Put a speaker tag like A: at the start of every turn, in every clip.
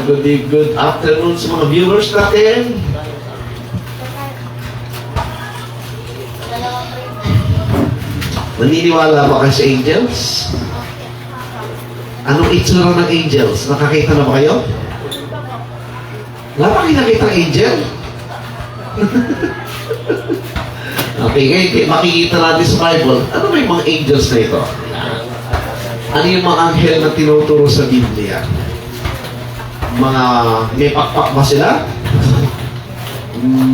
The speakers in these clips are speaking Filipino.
A: good afternoon sa mga viewers natin. Naniniwala ba kayo sa angels? Anong itsura ng angels? Nakakita na ba kayo? Wala ba kayo nakita ng angel? Okay, ngayon makikita natin sa Bible, ano ba yung mga angels na ito? Ano yung mga anghel na tinuturo sa Biblia? May pakpak ba sila?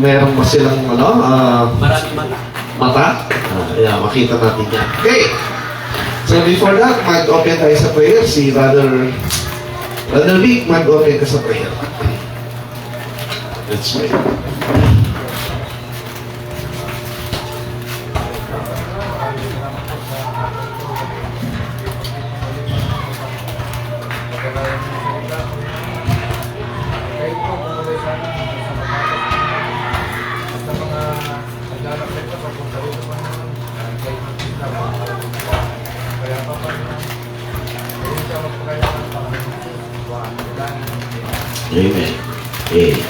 A: Meron ba silang
B: Maraming mata.
A: mata? Yeah, makita natin yan. Okay. So before that, mag-open tayo sa prayer. Si Brother Vic, mag-open ka sa prayer. Let's pray. Amen. Amen.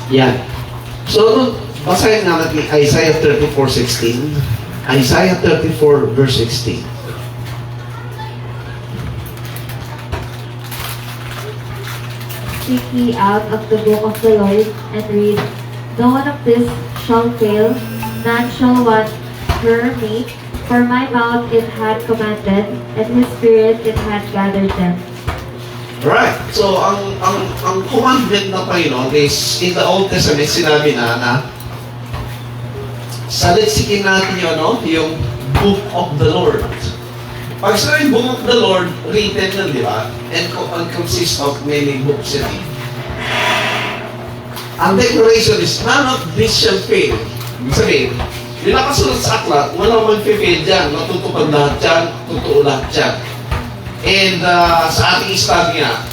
A: Yan. So, basahin nga natin Isaiah 34:16. Isaiah 34 verse 16.
C: Seek ye out of the book of the Lord, and read, no one of this shall fail, none shall want her meat, for my mouth it had commanded, and his spirit it had gathered them.
A: Right. So, ang commandment ng Panginoon is, in the Old Testament, sinabi na saliksikin natin yung Book of the Lord. Pag sinabing Book of the Lord, written na, di ba? And consists of many books in it. Ang declaration is, none of this shall fail. Sabihin, yung nakasulat sa aklat, walang mag-fail dyan. Matutupad lahat dyan, totoo lahat dyan. And sa ating study nga,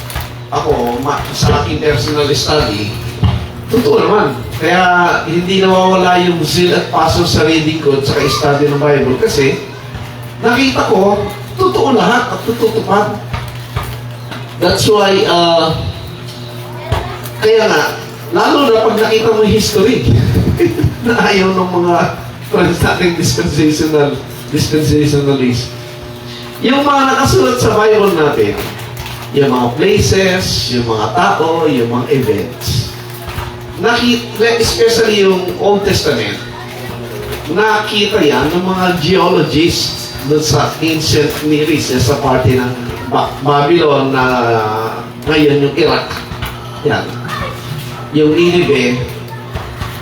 A: ako, sa aking personal study, totoo naman. Kaya hindi nawawala yung zeal at passion sa reading ko at sa study ng Bible kasi nakita ko, totoo lahat at tutupad. That's why, kaya nga, lalo na pag nakita mo yung history na ayaw ng mga friends natin dispensationalist. Yung mga nakasulat sa Bible natin, yung mga places, yung mga tao, yung mga events, especially yung Old Testament, nakita yan ng mga geologists doon sa ancient Near East, sa parte ng Babylon na ngayon yung Iraq. Yan. Yung Nineveh,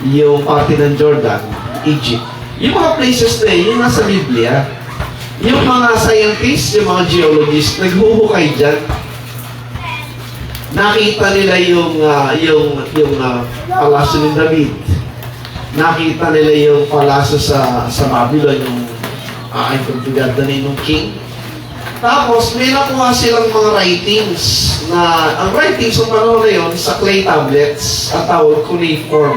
A: yung parte ng Jordan, Egypt. Yung mga places na yun, yung nasa Biblia. Yung mga scientists, yung mga geologists, naghuhukay dyan. Nakita nila yung palasyo ni David. Nakita nila yung palasyo sa Babylon, yung I forgot the name ng king. Tapos, may nakuha silang mga writings na, ang writings ng panahon na yun, sa clay tablets, at tawag cuneiform.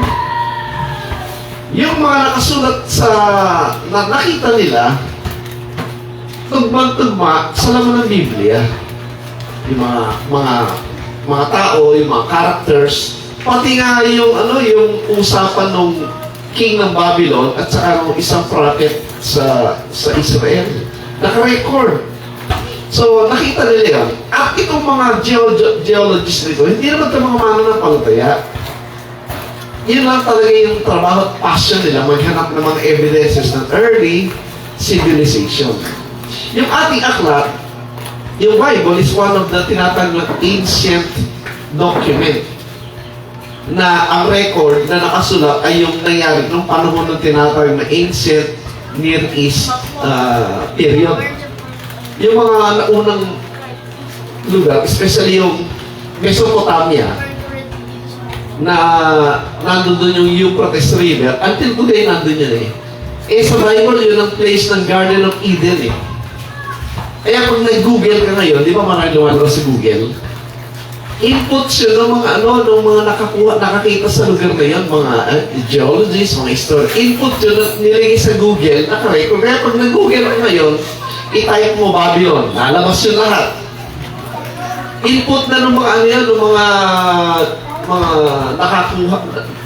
A: Yung mga nakasulat na nakita nila, tugma-tugma sa laman ng Biblia. Yung mga tao, yung mga characters, pati nga yung usapan ng king ng Babylon at saka ng isang prophet sa Israel. Naka-record. So, nakita nila yan. At itong mga geologists nito, hindi naman ito mga mananampalataya. Yun lang talaga yung trabaho at passion nila, maghanap ng mga evidences ng early civilization. Yung ating aklat, yung Bible is one of the tinatawag na ancient document na ang record na nakasulat ay yung nangyari nung panahon ng tinatawag na ancient Near East period. yung mga naunang lugar, especially yung Mesopotamia, na nandun doon yung Euphrates River, until today nandun yun eh. Eh sa Bible, yun ang place ng Garden of Eden eh. Kaya kung nag-Google ka ngayon, di ba marami lumalabas sa Google? Inputs yun ng mga ng mga nakakita sa lugar na yun, mga geologists, mga historians. Input yun, nilagay sa Google, nakarecord. Kaya pag nag-Google ka ngayon, i-type mo Babylon, lalabas yun lahat. Input na ng mga ng mga nakakuha,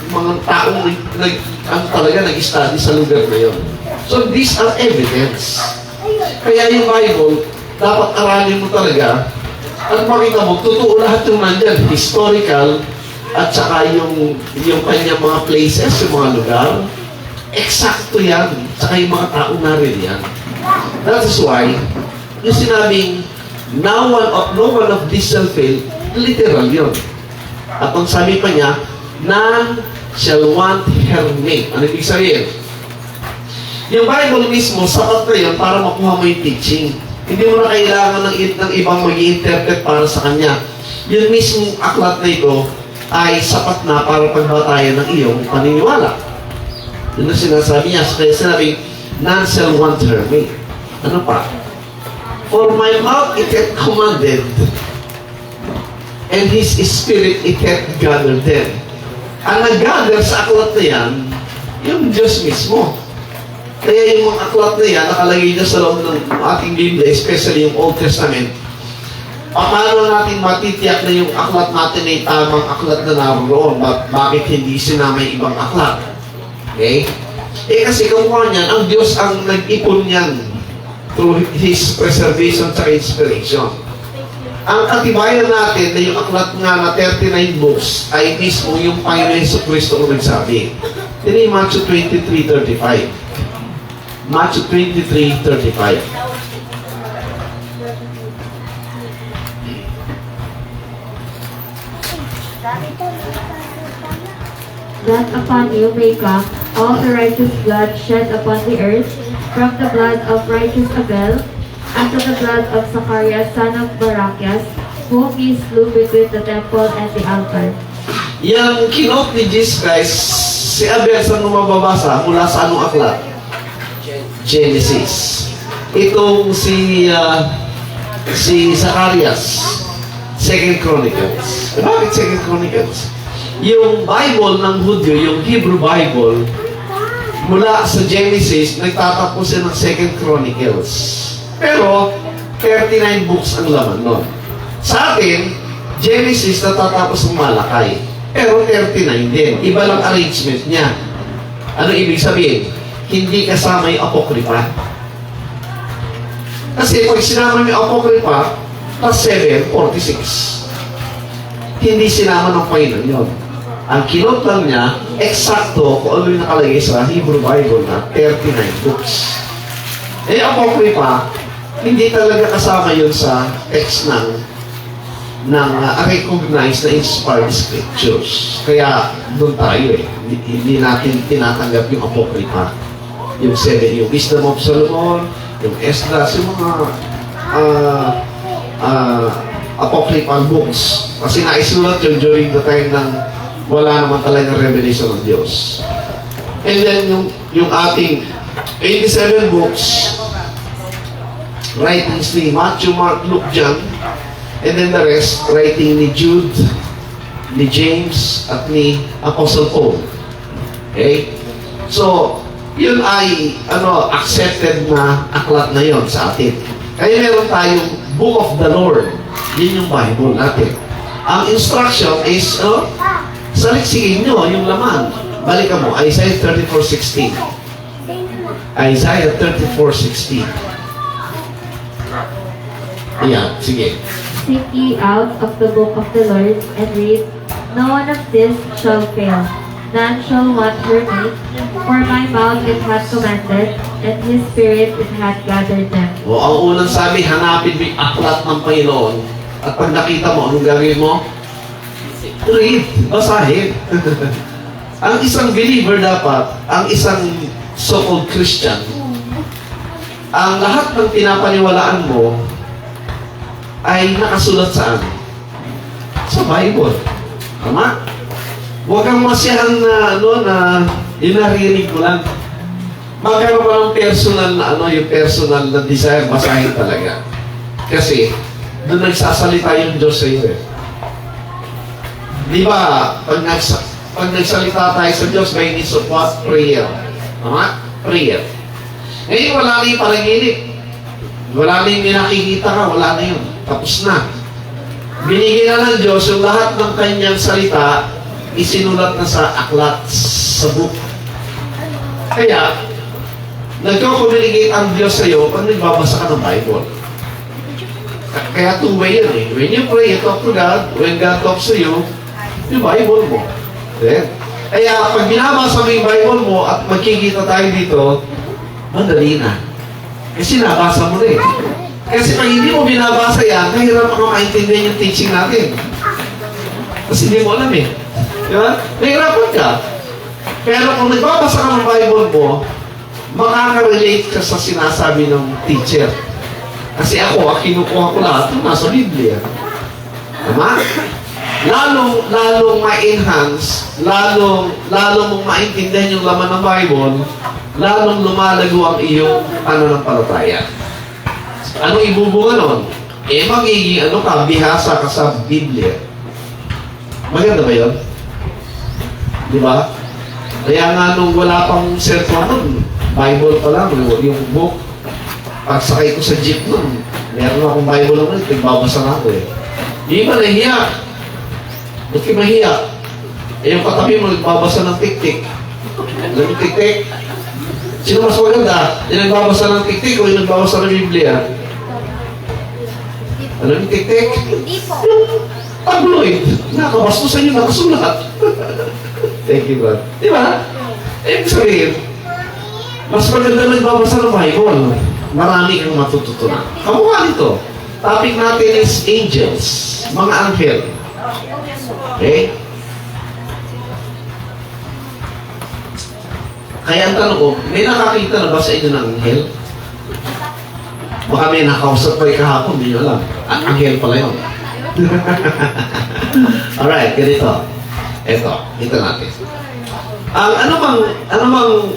A: mga taong talaga nag-study sa lugar na yun. So these are evidence. Kaya yung Bible, dapat aralin mo talaga at makita mo, totoo lahat yung nandyan, historical, at saka yung kanyang mga places, yung mga lugar, eksakto yan, saka yung mga tao narin yan. That is why, yung sinabing, no one of these shall fail, literal yun. At ang sabi pa niya, none shall want her mate. Ano ibig sabihin? Yung Bible mismo, sapat na yun para makuha mo yung teaching. Hindi mo na kailangan ng ibang mag-i-interpret para sa kanya. Yung mismong aklat na ito ay sapat na para pagbatayan ng iyong paniniwala. Yun ang sinasabi niya. Kaya sinabi, none shall want her mate. Ano pa? For my mouth it hath commanded, and His Spirit it hath gathered them. Ang nag-gather sa aklat na yan, yung Diyos mismo. Kaya yung mga aklat na yan, nakalagay niya sa loob ng ating Biblia, especially yung Old Testament. Paano natin matitiyak na yung aklat natin ay tamang aklat na naroon? Bakit hindi sinama yung ibang aklat? Okay? Eh kasi kamukha niyan, ang Diyos ang nag-ipon niyan through His preservation at inspiration. Ang katibayan natin na yung aklat nga na 39 books ay mismo yung Panginoon Jesucristo ang nagsabi. Ito yung Matthew 23:35. Matthew 23:35.
C: That upon you may come all the righteous blood shed upon the earth, from the blood of righteous Abel unto the blood of Zacharias son of Barachias, whom he slew between the temple and the altar.
A: Yang kinot ni Jesus Christ, si Abel sa mababasa mula sa anong aklat? Genesis. Itong si Zacharias, 2 Chronicles. Bakit 2 Chronicles? Yung Bible ng Hudyo, yung Hebrew Bible, mula sa Genesis, nagtatapos siya ng 2 Chronicles. Pero, 39 books ang laman nun. Sa atin, Genesis natatapos ng Malakay. Pero 39 din. Iba lang arrangement niya. Ano ibig sabihin? Hindi kasama yung Apokripa. Kasi pag sinama yung Apokripa, plus 7, 46. Hindi sinama ng Panginoon yun. Ang kinot lang niya, eksakto kung ano yung nakalagay sa Hebrew Bible na 39 books. Eh, Apokripa, hindi talaga kasama yun sa text ng recognized na inspired scriptures. Kaya doon tayo eh. Hindi natin tinatanggap yung Apokripa. Yung 7, yung Wisdom of Solomon, yung Esdras, yung mga Apocryphal books. Kasi naisulat yun during the time ng wala naman talagang revelation ng Diyos. And then yung ating 87 books, writings ni Matthew, Mark, Luke, John, and then the rest, writing ni Jude, ni James, at ni Apostle Paul. Okay? So, yun ay accepted na aklat na yun sa atin. Kaya meron tayong Book of the Lord. Yun yung Bible natin. Ang instruction is, saliksikin nyo yung laman. Balikan mo, Isaiah 34:16. Isaiah 34:16. Ayan, sige.
C: Seek ye out of the book of the Lord, and read, no one of this shall fail. None shall want her mate, for my mouth it hath commanded, and His Spirit it hath gathered them.
A: O, ang unang sabi, hanapin mo yung aklat ng Panginoon. At pag nakita mo, anong gagawin mo? Read, basahin. Ang isang believer dapat, ang isang so-called Christian, ang lahat ng pinapaniwalaan mo ay nakasulat saan? Sa Bible. Tama? Huwag kang masyahan na, yung naririnig mo lang. Magkaroon ka ng personal na, yung personal na desire, basahin talaga. Kasi, doon nagsasalita yung Diyos sa iyo eh. Di ba, pag nagsalita tayo sa Diyos, may needs of what? Prayer. Tama? Prayer. Ngayon, wala na yung panaginip. Wala na yung nakikita ka, wala na yun. Tapos na. Binigyan na ng Diyos yung lahat ng kanyang salita, isinulat na sa aklat, sa book. Kaya, nagko-communicate ang Diyos sa iyo pag nagbabasa ka ng Bible. Kaya two-way yan eh. When you pray, you talk to God. When God talks to you, yung Bible mo. Then, kaya pag binabasa mo yung Bible mo at magkikita tayo dito, madali na. Kasi nabasa mo na eh. Kasi pag hindi mo binabasa yan, nahirap ka maintindihan yung teaching natin. Kasi hindi mo alam eh. Di ba? Nahirapan ka. Pero kung nagbabasa ka ng Bible mo, makaka-relate ka sa sinasabi ng teacher. Kasi ako, kinukuha ko lahat yung nasa Biblia. Tama? Lalong ma-enhance, lalong mong maintindihan yung laman ng Bible, lalong lumalago ang iyong pananampalataya. Anong ibubunga nun? Magiging bihasa ka sa Biblia. Maganda ba yun? Di ba? Kaya nga nung wala pang cellphone nun, Bible pa lang, yung book. Pagsakay ko sa jeep nun, meron akong Bible naman, nagbabasa na ako eh. Di ba nahiya? Ba't kayo mahiya? Yung katabi mo, nagbabasa ng tik-tik. Alam yung tik-tik? Sino mas maganda? Yung nagbabasa ng tik-tik o yung nagbabasa ng Biblia? Alam yung tik-tik? Yung tabloid. Nakabastusan yung nakasulat. Thank you, God. Di ba? Ibig sabihin, mas maganda nagbabasa ng Bible. Marami kang matututunan. Kamukha nito. Topic natin is angels. Mga anghel. Okay? Kaya ang tanong ko, may nakakita na ba sa inyo ng anghel? Baka may nakausap pa kahapon, hindi nyo alam. Ang anghel pala yun. Alright, ganito. Ito natin. Ang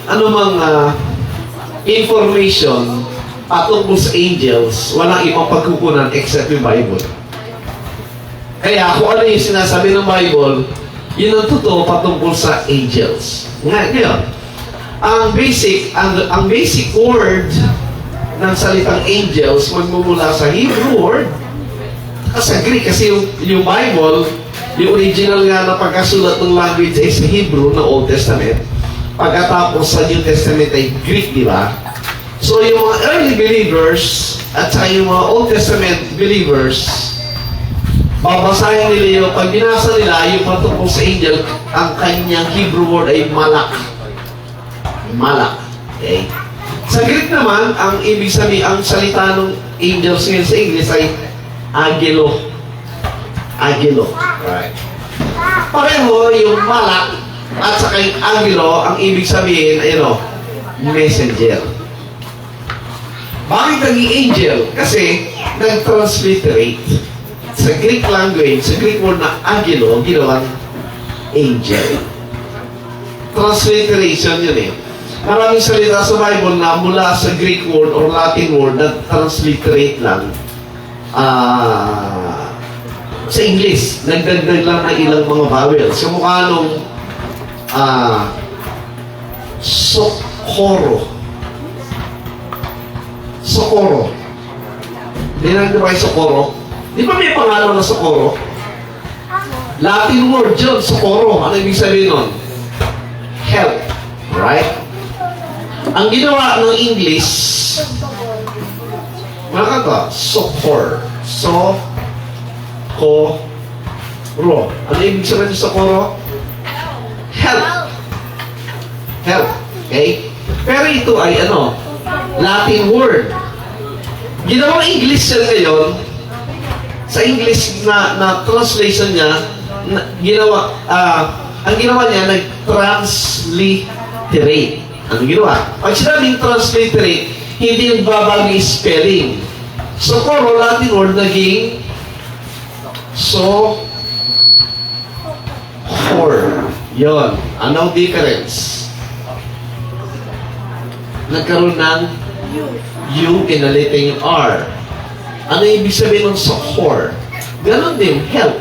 A: anumang information patungkol sa angels, walang ibang pagkukunan except yung Bible. Kaya kung ano yung sinasabi ng Bible, yun ang totoo patungkol sa angels. Ngayon, ang basic word ng salitang angels magmumula sa Hebrew word at sa Greek, kasi yung Bible, yung original nga na pagkasulat ng language ay sa Hebrew na Old Testament. Pagkatapos sa New Testament ay Greek, di ba? So yung mga early believers at saka yung mga Old Testament believers, babasahin nila yung, pag binasa nila yung patungkol sa angel, ang kanyang Hebrew word ay malak. Malak. Okay? Sa Greek naman, ang ibig sabihin, ang salita ng angels ngayon sa English ay agelo. Agelo. Right. Pareho yung malak at saka yung agelo, ang ibig sabihin ay messenger. Bakit naging angel? Kasi nag-transliterate. Sa Greek language, sa Greek word na agelo, ginawang angel. Transliteration yun eh. Maraming salita sa Bible na mula sa Greek word or Latin word na transliterate lang sa English. Nagdagdag lang ng ilang mga vowels. Sa mukha nung Socorro. Socorro. Dinagdag ba yung Socorro? Di ba may pangalan na Socorro? Latin word yun, Socorro. Ano ibig sabihin nun? Help. Right? Ang ginawa ng English, mga kata, Socorro. Socorro. Ano ibig sabihin ng Socorro? Help. Help. Okay? Pero ito ay Latin word. Ginawang English yan ngayon, sa English na translation niya, ang ginawa niya, nag-transliterate. Ano ginawa? Pag sinabing transliterate, Hindi nagbabago yung spelling. So, koro, Latin word naging so, hor. Yon. Anong difference? Nagkaroon ng U, pinalitin yung R. Ano ibig sabihin ng sohor? Ganon din, help.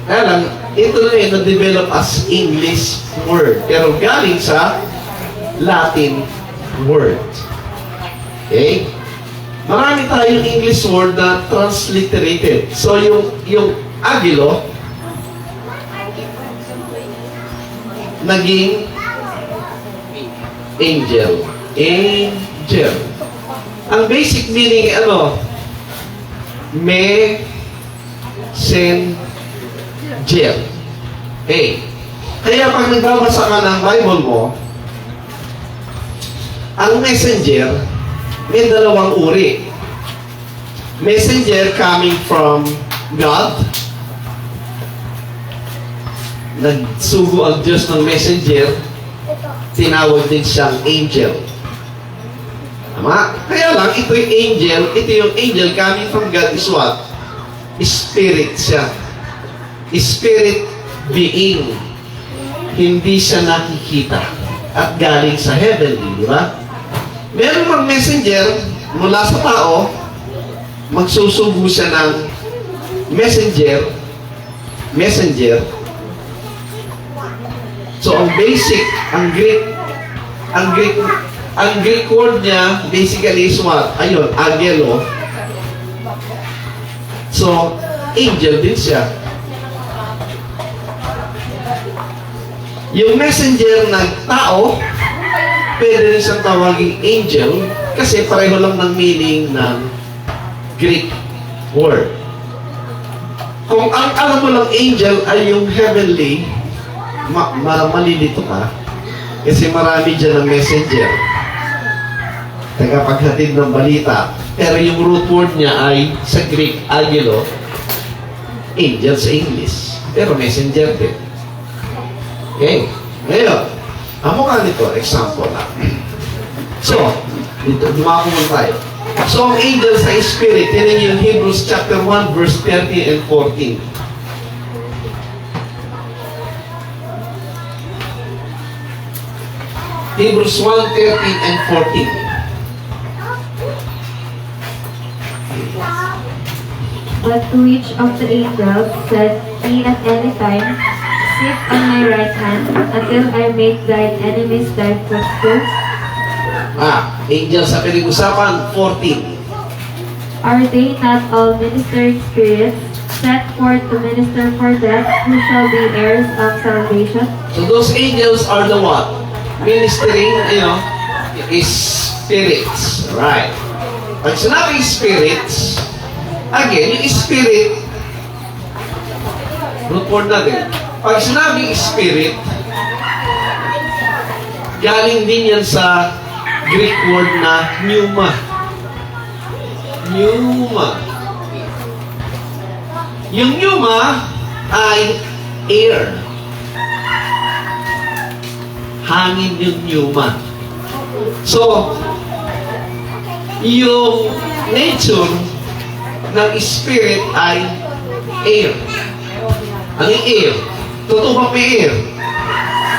A: Kaya lang, ito na yun na-develop as English word. Pero galing sa Latin word. Okay? Marami tayong English word na transliterated. So, yung agilo, naging angel. Angel. Ang basic meaning, messenger. Okay. Kaya pag nagbabasa ka ng Bible mo, ang messenger, may dalawang uri. Messenger coming from God. Nagsugo ang Diyos ng messenger, tinawag din siyang angel. Tama? Kaya lang, ito yung angel coming from God is what? Spirit siya. Spirit being. Hindi siya nakikita. At galing sa heavenly, di ba? Meron mang messenger mula sa tao, magsusubo siya ng messenger. So, ang basic, ang Greek word niya, basically is what? Ayun, angelo. So, angel din siya. Yung messenger ng tao, pwede rin siyang tawaging angel kasi pareho lang ng meaning ng Greek word. Kung ang alam mo lang angel ay yung heavenly, malilito ka kasi marami dyan ng messenger. Tagapaghatid ng balita. Pero yung root word niya ay sa Greek, angelo, angel sa English. Pero messenger din. Okay? Ngayon, ang mukha nito, example lang. So, dito, dumakumon tayo. So, ang angel sa spirit, yan yung Hebrews chapter 1, verse 13 and 14. Hebrews 1, 13 and 14.
C: But to each of the angels said he at any time, sit on my right hand until I make thine enemies thy footstool.
A: Angel sa pinag-usapan, 14.
C: Are they not all ministering spirits set forth to minister for them who shall be heirs of salvation?
A: So those angels are the what? Ministering, is spirits. Right. Pag sinabing spirits, again, yung spirit, root word natin. Pag sinabing spirit, galing din yan sa Greek word na pneuma. Pneuma. Yung pneuma ay air. Hangin yung pneuma. So, yung nature ng spirit ay air. Ano yung air? Totoo ba may air?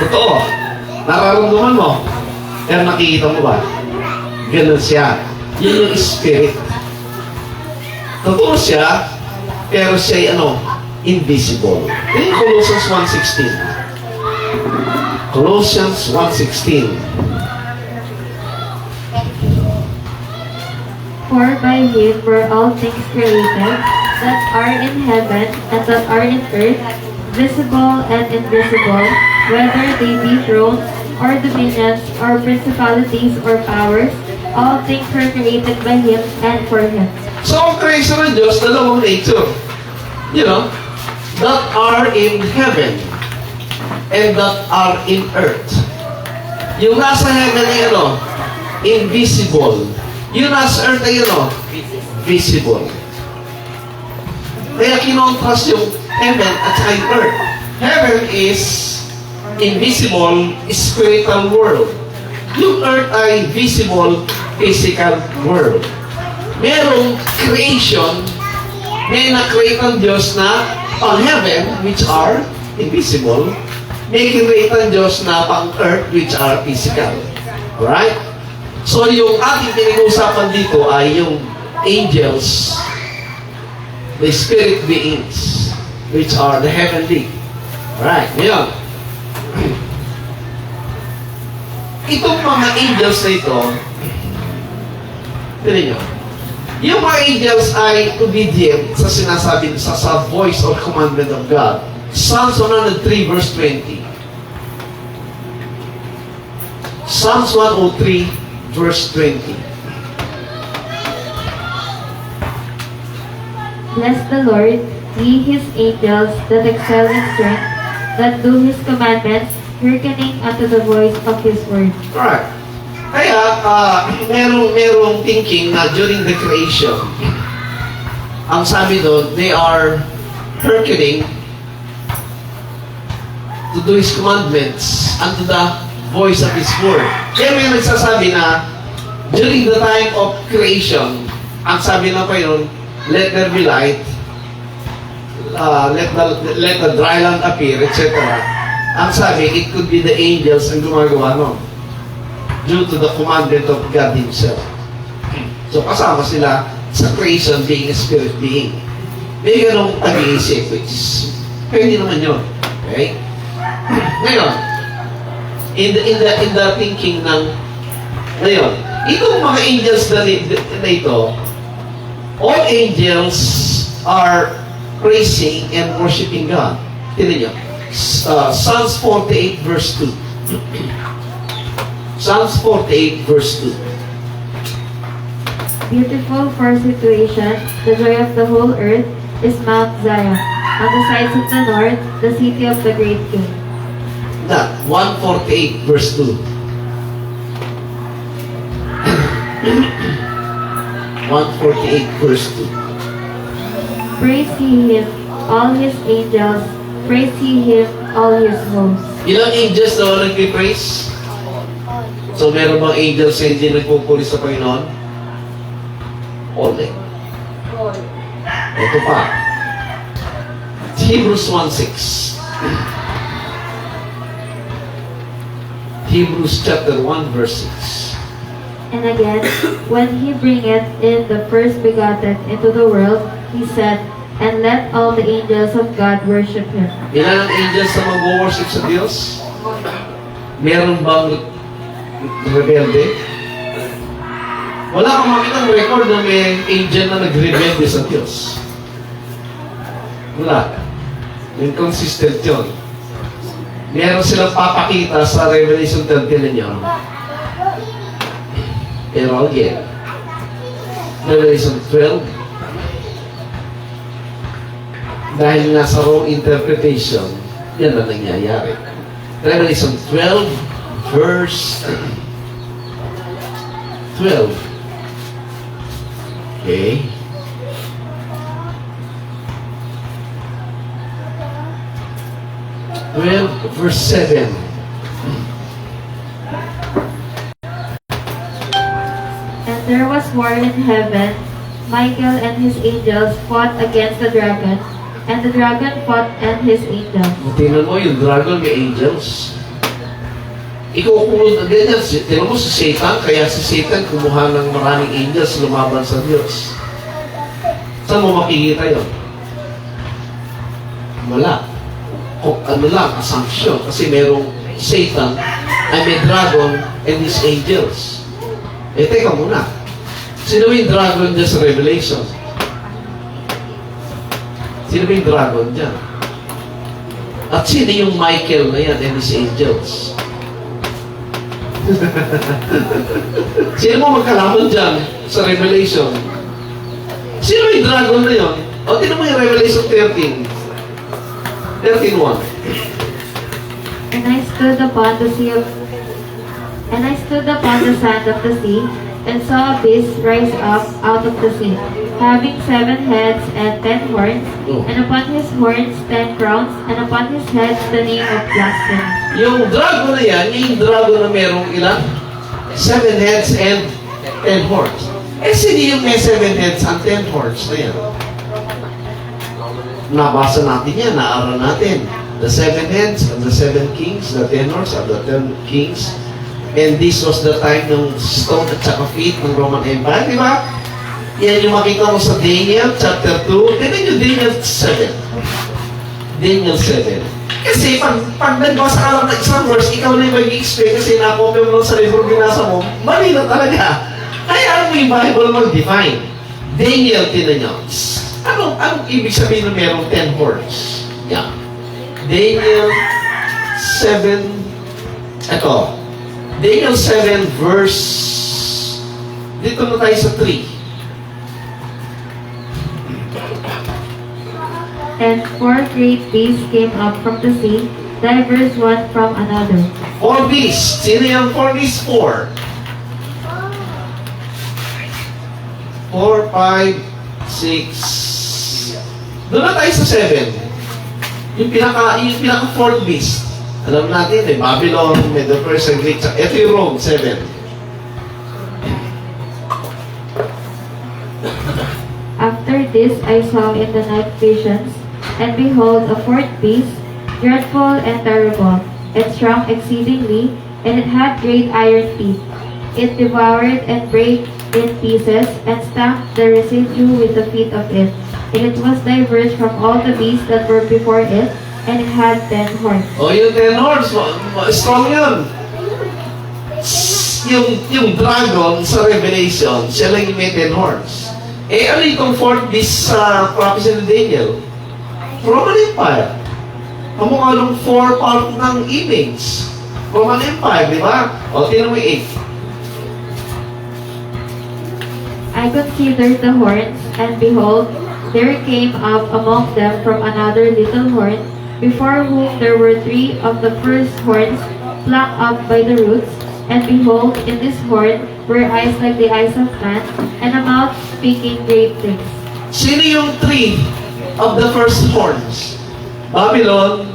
A: Totoo. Nararamdaman mo. Pero nakikita mo ba? Ganun siya. Yun yung spirit. Totoo siya, pero siya invisible. Yan yung Colossians 1:16. Colossians 1:16.
C: For by him were all things created, that are in heaven and that are in earth, visible and invisible, whether they be thrones or dominions or principalities or powers, all things were created by him and for him.
A: So, ang creation ng Diyos, dalawang nature. That are in heaven and that are in earth. Yung nasa heaven ay invisible. Yung nasa earth ay visible. Kaya kinontrast yung heaven at saka yung earth. Heaven is invisible, spiritual world. yung earth ay visible, physical world. Merong creation, may na-create ng Diyos na pang heaven, which are invisible. May create ng Diyos na pang earth, which are physical. Alright? So, yung ating pinag-uusapan dito ay yung angels, the spirit beings, which are the heavenly. Alright, ngayon. Itong mga angels na ito, tignan nyo, yung mga angels ay obedient sa sinasabi sa voice or commandment of God. Psalms 103 verse 20. Psalms 103 verse 20.
C: Bless the Lord, ye his angels that excel in strength, that do his commandments, hearkening unto the voice of his word.
A: Alright. Kaya, merong thinking na during the creation, ang sabi doon, they are hearkening to do his commandments unto the voice of his word. Kaya may nagsasabi na during the time of creation, ang sabi na pa yun, let there be light, let the dry land appear, etc. Ang sabi, it could be the angels ang gumagawa nun due to the commandment of God Himself. So kasama sila sa creation being a spirit being. May ganong pag-iisip, which is, pwede naman yun. Okay? Ngayon, in the thinking ng, ngayon, itong mga angels na ito, all angels are praising and worshiping God. Tignan nyo. Psalms 48 verse 2. Psalms 48 verse 2.
C: Beautiful for situation, the joy of the whole earth is Mount Zion, on the sides of the north, the city of the great king.
A: That, 148 verse 2. 148 verse 2.
C: Praise ye him, all his angels, praise ye him, all his hosts.
A: Ilang angels na walang praise? So, meron bang angels na hindi nagpupuri sa Panginoon? All eh. Ito pa. Hebrews 1:6. Hebrews chapter 1 verse 6.
C: And again, when he bringeth in the first begotten into the world, he said, and let all the angels of God worship him.
A: Ilan ang angels na mag-worship sa Diyos? Meron bang rebelde? Wala kang makitang record na may angel na nag-rebelde sa Diyos. Wala. Inconsistent yun. Meron silang papakita sa Revelation 13 ninyo. Pero again, Revelation 12, dahil nasa wrong interpretation, yan ang nangyayari. Revelation 12, verse 12. Okay. Verse 7.
C: And there was war in heaven. Michael and his angels fought against the dragon, and the dragon fought and his angels.
A: Tingnan mo, yung dragon may angels. Ikukulod na ganyan. Tingnan mo si Satan, kaya si Satan kumuha ng maraming angels lumaban sa Diyos. Saan mo makikita yun? Wala. O ano lang, assumption. Kasi merong Satan, ay may dragon and his angels. Eh, teka muna. Sino yung dragon dyan sa Revelation? Sino yung dragon dyan? At sino yung Michael na yan and his angels? Sino mo magkalaman dyan sa Revelation? Sino yung dragon na yun? O, tinan mo yung Revelation 13. 13:1.
C: And I stood upon the sea of, and I stood upon the sand of the sea, and saw a beast rise up out of the sea, having 7 heads and 10 horns, and upon his horns 10 crowns, and upon his heads the name of blasphemy.
A: Yung dragon na yan, yung dragon na merong ilan? 7 heads and 10 horns. Eh, sino yung may 7 heads and 10 horns na yan? Nabasa natin yan, naaral natin. The 7 heads and the 7 kings, the 10 horns and the 10 kings. And this was the time ng stone at saka feet ng Roman Empire, di ba? Yan yung makita mo sa Daniel chapter 2. Tignan nyo Daniel 7. Daniel 7. Kasi pag nagbasa ka lang ng isang verse, ikaw na yung mag-explain kasi nakopya mo lang sa libro binasa mo, mali na talaga. Kaya ano yung Bible mag-define? Daniel, tinan nyo. Anong ibig sabihin na merong 10 horns? Yeah. Daniel 7, ito. Daniel 7 verse, dito na tayo sa 3.
C: And 4 great beasts came up from the sea, diverse one from another.
A: 4 beasts. Sino yung 4 beasts? 4. 4, 5, 6. Doon na tayo sa 7. Yung pinaka 4th beast. Alam natin, may Babylon, Medo Persia, Greek. Ito yung Rome, 7.
C: After this I saw in the night visions, and behold, a fourth beast, dreadful and terrible, and strong exceedingly, and it had great iron teeth. It devoured and brake in pieces, and stamped the residue with the feet of it. And it was diverse from all the beasts that were before it, and it had 10 horns.
A: O, yung 10 horns, strong yun. Yung dragon sa Revelation, siya lang yung may 10 horns. Eh, ano itong 4th beast sa prophecy ni Daniel? Roman Empire. Kamukha nung 4 part ng image. Roman Empire, di ba? O, tingnan mo yung 8.
C: I considered the horns, and behold, there came up among them from another little horn, before whom there were 3 of the first horns plucked up by the roots. And behold, in this horn were eyes like the eyes of man, and a mouth speaking great things.
A: Sino yung 3 of the first horns? Babylon,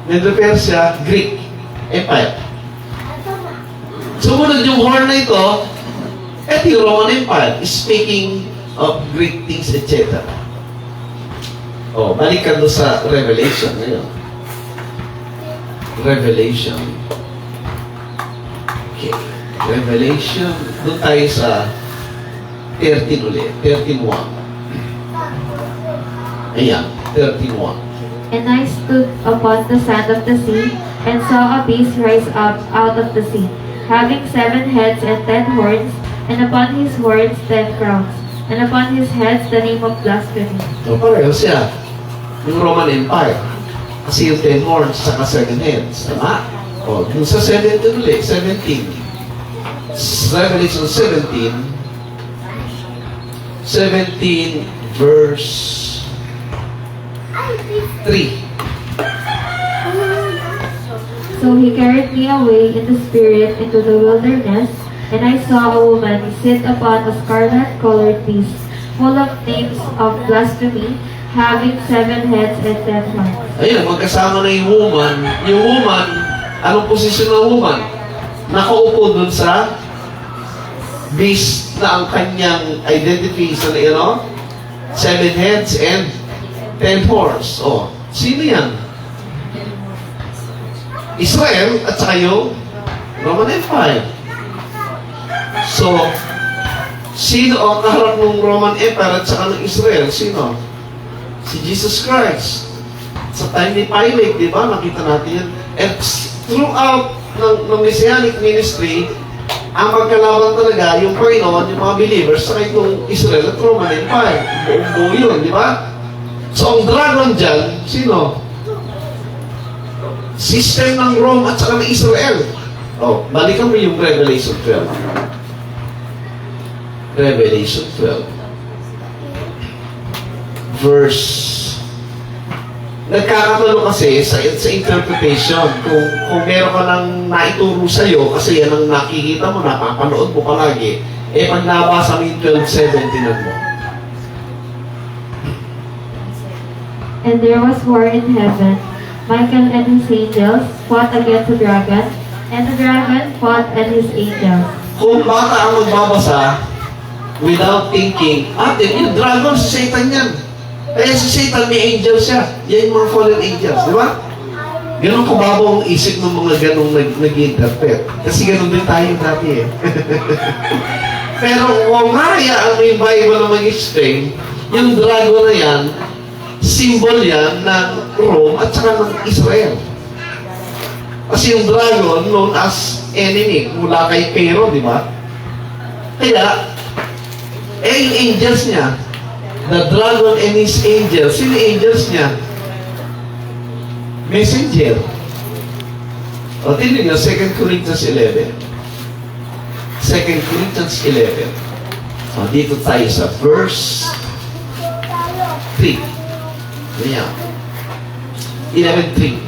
A: Medo Persia, Greek Empire. Sumunod yung horn na ito, at yung Roman Empire, speaking of great things, etc. Oh, balikan doon sa Revelation ngayon. Revelation. Okay. Revelation. Doon tayo sa 13 ulit. 13:1. Ayan, 13:1.
C: And I stood upon the sand of the sea, and saw a beast rise up out of the sea, having 7 heads and 10 horns, and upon his horns 10 crowns, and upon his heads the name of blasphemy.
A: So, pareho siya. Yung Roman Empire. Kasi yung 10 horns, saka 7 heads. Tama? O, dun sa 17 ulit, 17. Revelation 17. 17 verse 3.
C: So he carried me away in the spirit into the wilderness, and I saw a woman sit upon a scarlet-colored beast, full of names of blasphemy, having 7 heads and 10 horns.
A: Ayun, magkasama na yung woman. Yung woman, anong posisyon ng woman? Nakaupo dun sa beast na ang kanyang identity sa 7 heads and 10 horns. Oh, sino yan? Israel at saka yung Roman Empire. So, sino ang kaharap ng Roman Empire at saka ng Israel? Sino? Si Jesus Christ. Sa time ni Pilate, di ba? Nakita natin yan. And throughout ng Messianic ministry, ang magkalaban talaga yung Panginoon, yung mga believers, sa itong Israel at Roman Empire. Buong buo yun, di ba? So, ang dragon dyan, sino? System ng Rome at saka ng Israel. Oh, balikan mo yung Revelation 12. Revelation 12. Verse. Nagkakatalo kasi sa interpretation. Kung meron ka nang naituro sa'yo, kasi yan ang nakikita mo, napapanood mo palagi, eh pag nabasa mo yung 12:7, tinan mo.
C: And there was war in heaven. Michael and his angels fought against the dragon, and the dragon fought and his angels.
A: kung bata ang magbabasa, without thinking, yung dragon, si Satan yan. Kaya si Satan, may angel siya. Yan yung mga fallen angels, di ba? Ganun kababaw ang isip ng mga ganung nag-interpret. Kasi ganun din tayo dati eh. Pero kung hayaan mo yung Bible na mag-explain, yung dragon na yan, symbol yan ng Rome at saka ng Israel. Kasi yung dragon known as enemy, mula kay Pero, di ba? Kaya, yung angels niya, the dragon and his angels, sino yung angels niya? Messenger. O, tingnan nyo, 2 Corinthians 11. 2 Corinthians 11. O, dito tayo sa verse 3. Ayan. 11:3.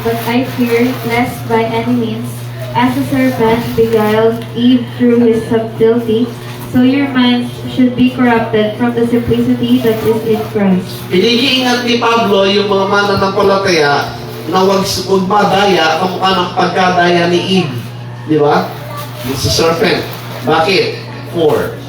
C: But I fear lest by any means, as the serpent beguiled Eve through his subtlety, so your minds should be corrupted from the simplicity that is in Christ.
A: Inigiingat ni Pablo yung mga mananampalataya na huwag madaya kamukha ng pagkadaya ni Eve. Di ba? Yung sa serpent. Bakit? 4.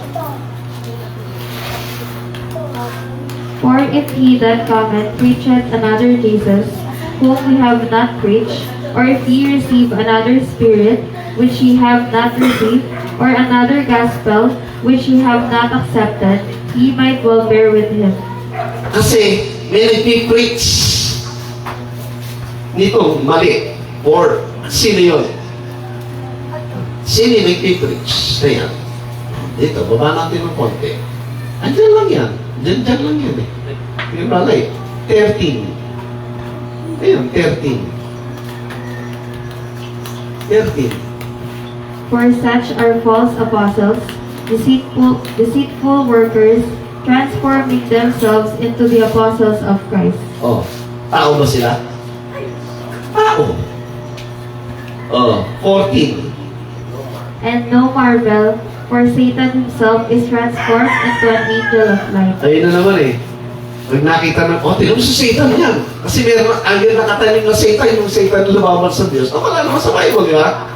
C: For if he that cometh preacheth another Jesus, whom we have not preached, or if ye receive another spirit, which ye have not received, or another gospel, which ye have not accepted, ye might well bear with him.
A: Kasi may nagpipreach nito, mali. Or, sino yun? Sino yung nagpipreach? Ayan. Dito, baba natin ng konti. Andiyan lang yan. Diyan lang yan eh. Yung balay. 13. Ayun, 13. 13.
C: For such are false apostles, deceitful workers, transforming themselves into the apostles of Christ.
A: Oh, tao ba sila? Tao. Oh, 14.
C: And no marvel, for Satan himself is transformed into an angel of light.
A: Ayun na naman eh. Pag nakita ng, tinan mo si Satan yan. Kasi meron, agad nakataling na Satan, yung Satan na lumaban sa Diyos. Wala naman sa Bible, di ba?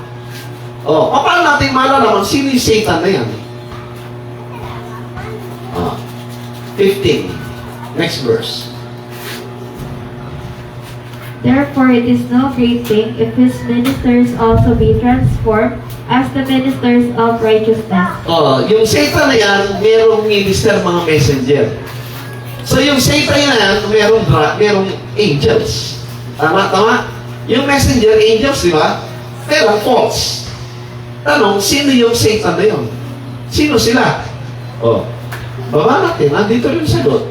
A: Paano natin malalaman sino yung Satan na yan? 15. Next verse.
C: Therefore it is no great thing if his ministers also be transformed as the ministers of righteousness.
A: Yung Satan na yan, merong minister, mga messenger. So yung Satan na yan, merong angels. Tama? Yung messenger, angels, di ba? Pero false. Tanong, sino yung Satan na yun? Sino sila? Baba natin, nandito yung sagot.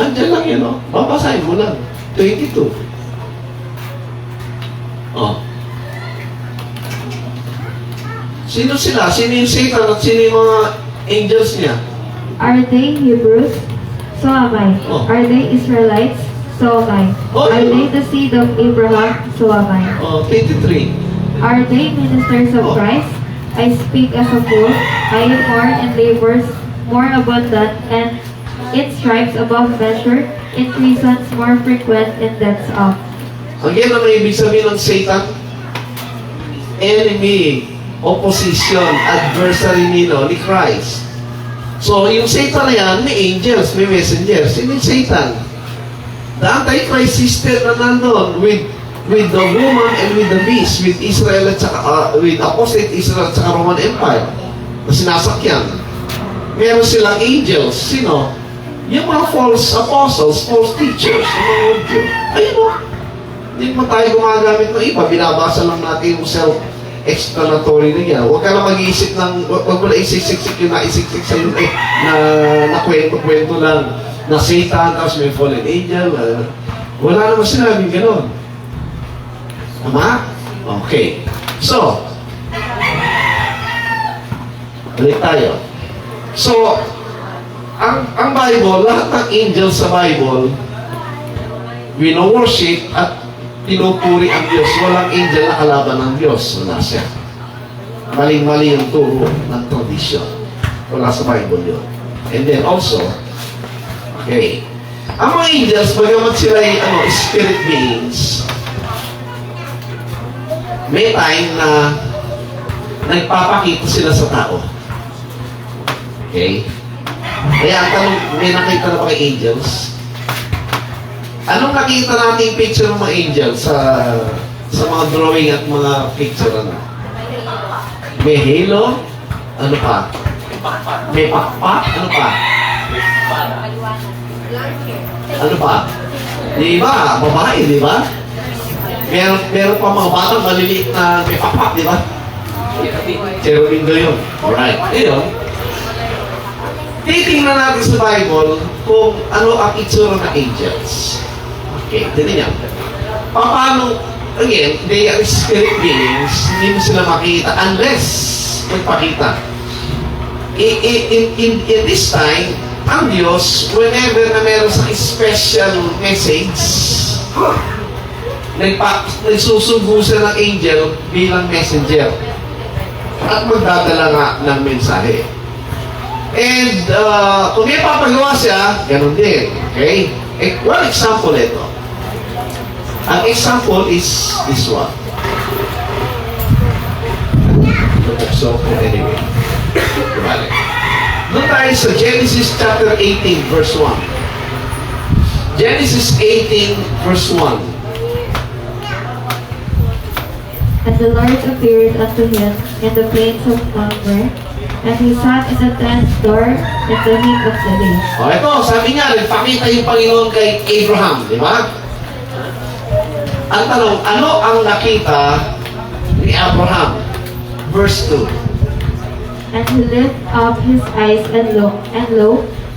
A: Andiyan lang yun, babasahin mo lang. 22. Sino sila? Sino yung Satan at sino yung mga angels niya?
C: Are they Hebrews? So am I. Are they Israelites? So am I. Are they the seed of Abraham? So am I.
A: 23.
C: Are they ministers of Christ? I speak as a fool. I am more in labors, more abundant, and in stripes above measure, in treasons more frequent, in deaths of.
A: Again, ano ibig sabihin ng Satan? Enemy, opposition, adversary ni Christ. So, yung Satan na yan, may angels, may messengers. Sino yung Satan? The Antichrist system na nandun with the woman and with the beast, with Israel at saka, with apostate Israel at saka Roman Empire na sinasakyan. Meron silang angels. Sino? Yung mga false apostles, false teachers, yung mga audio. Ayun o. Hindi mo tayo gumagamit ng iba. Binabasa lang natin yung self-explanatory na yan. Huwag ka na mag-iisip ng, huwag mo na isik-sik yung naisik-sik sa'yo na kwento-kwento lang na Satan, tapos may fallen angel. Wala naman sinabing gano'n. Tama? Okay. So, balik tayo. So, ang Bible, lahat ng angels sa Bible, wino-worship at pinupuri ang Diyos. Walang angel na kalaban ng Diyos. Wala siya. Maling-mali yung turo ng tradisyon. Wala sa Bible yun. And then also, okay, ang mga angels, bagamat sila ay spirit beings, may time na nagpapakita sila sa tao. Okay? Kaya ang tanong, may nakita na ba kay angels? Anong nakita nating picture ng mga angels sa mga drawing at mga picture? Ano? May halo? Ano pa? May pakpak? Ano pa? Ano pa? Di ba? Babae, di ba? Meron pa mga batang maliliit na may pakpak, di ba? Cherubim daw yun. Alright. Ayun. Titingnan natin sa Bible kung ano ang itsura ng angels. Okay, titingnan. Paano, again, they are spirit beings, hindi mo sila makita unless magpakita. In this time, ang Diyos, whenever na meron sa special message, nagsusugo siya ng angel bilang messenger at magdadala nga ng mensahe. And kung may papagawa siya, ganun din. Okay? One example ito. Ang example is this one. So, anyway. Balik. Doon tayo sa Genesis chapter 18, verse 1. Genesis 18, verse 1.
C: And the Lord appeared unto him in the plains of Mamre, and he sat in the tent door in the heat of the day.
A: O, ito, sabi nga, nagpakita yung Panginoon kay Abraham, di ba? Ang tanong, ano ang nakita ni Abraham? Verse 2.
C: And he lifted up his eyes and lo,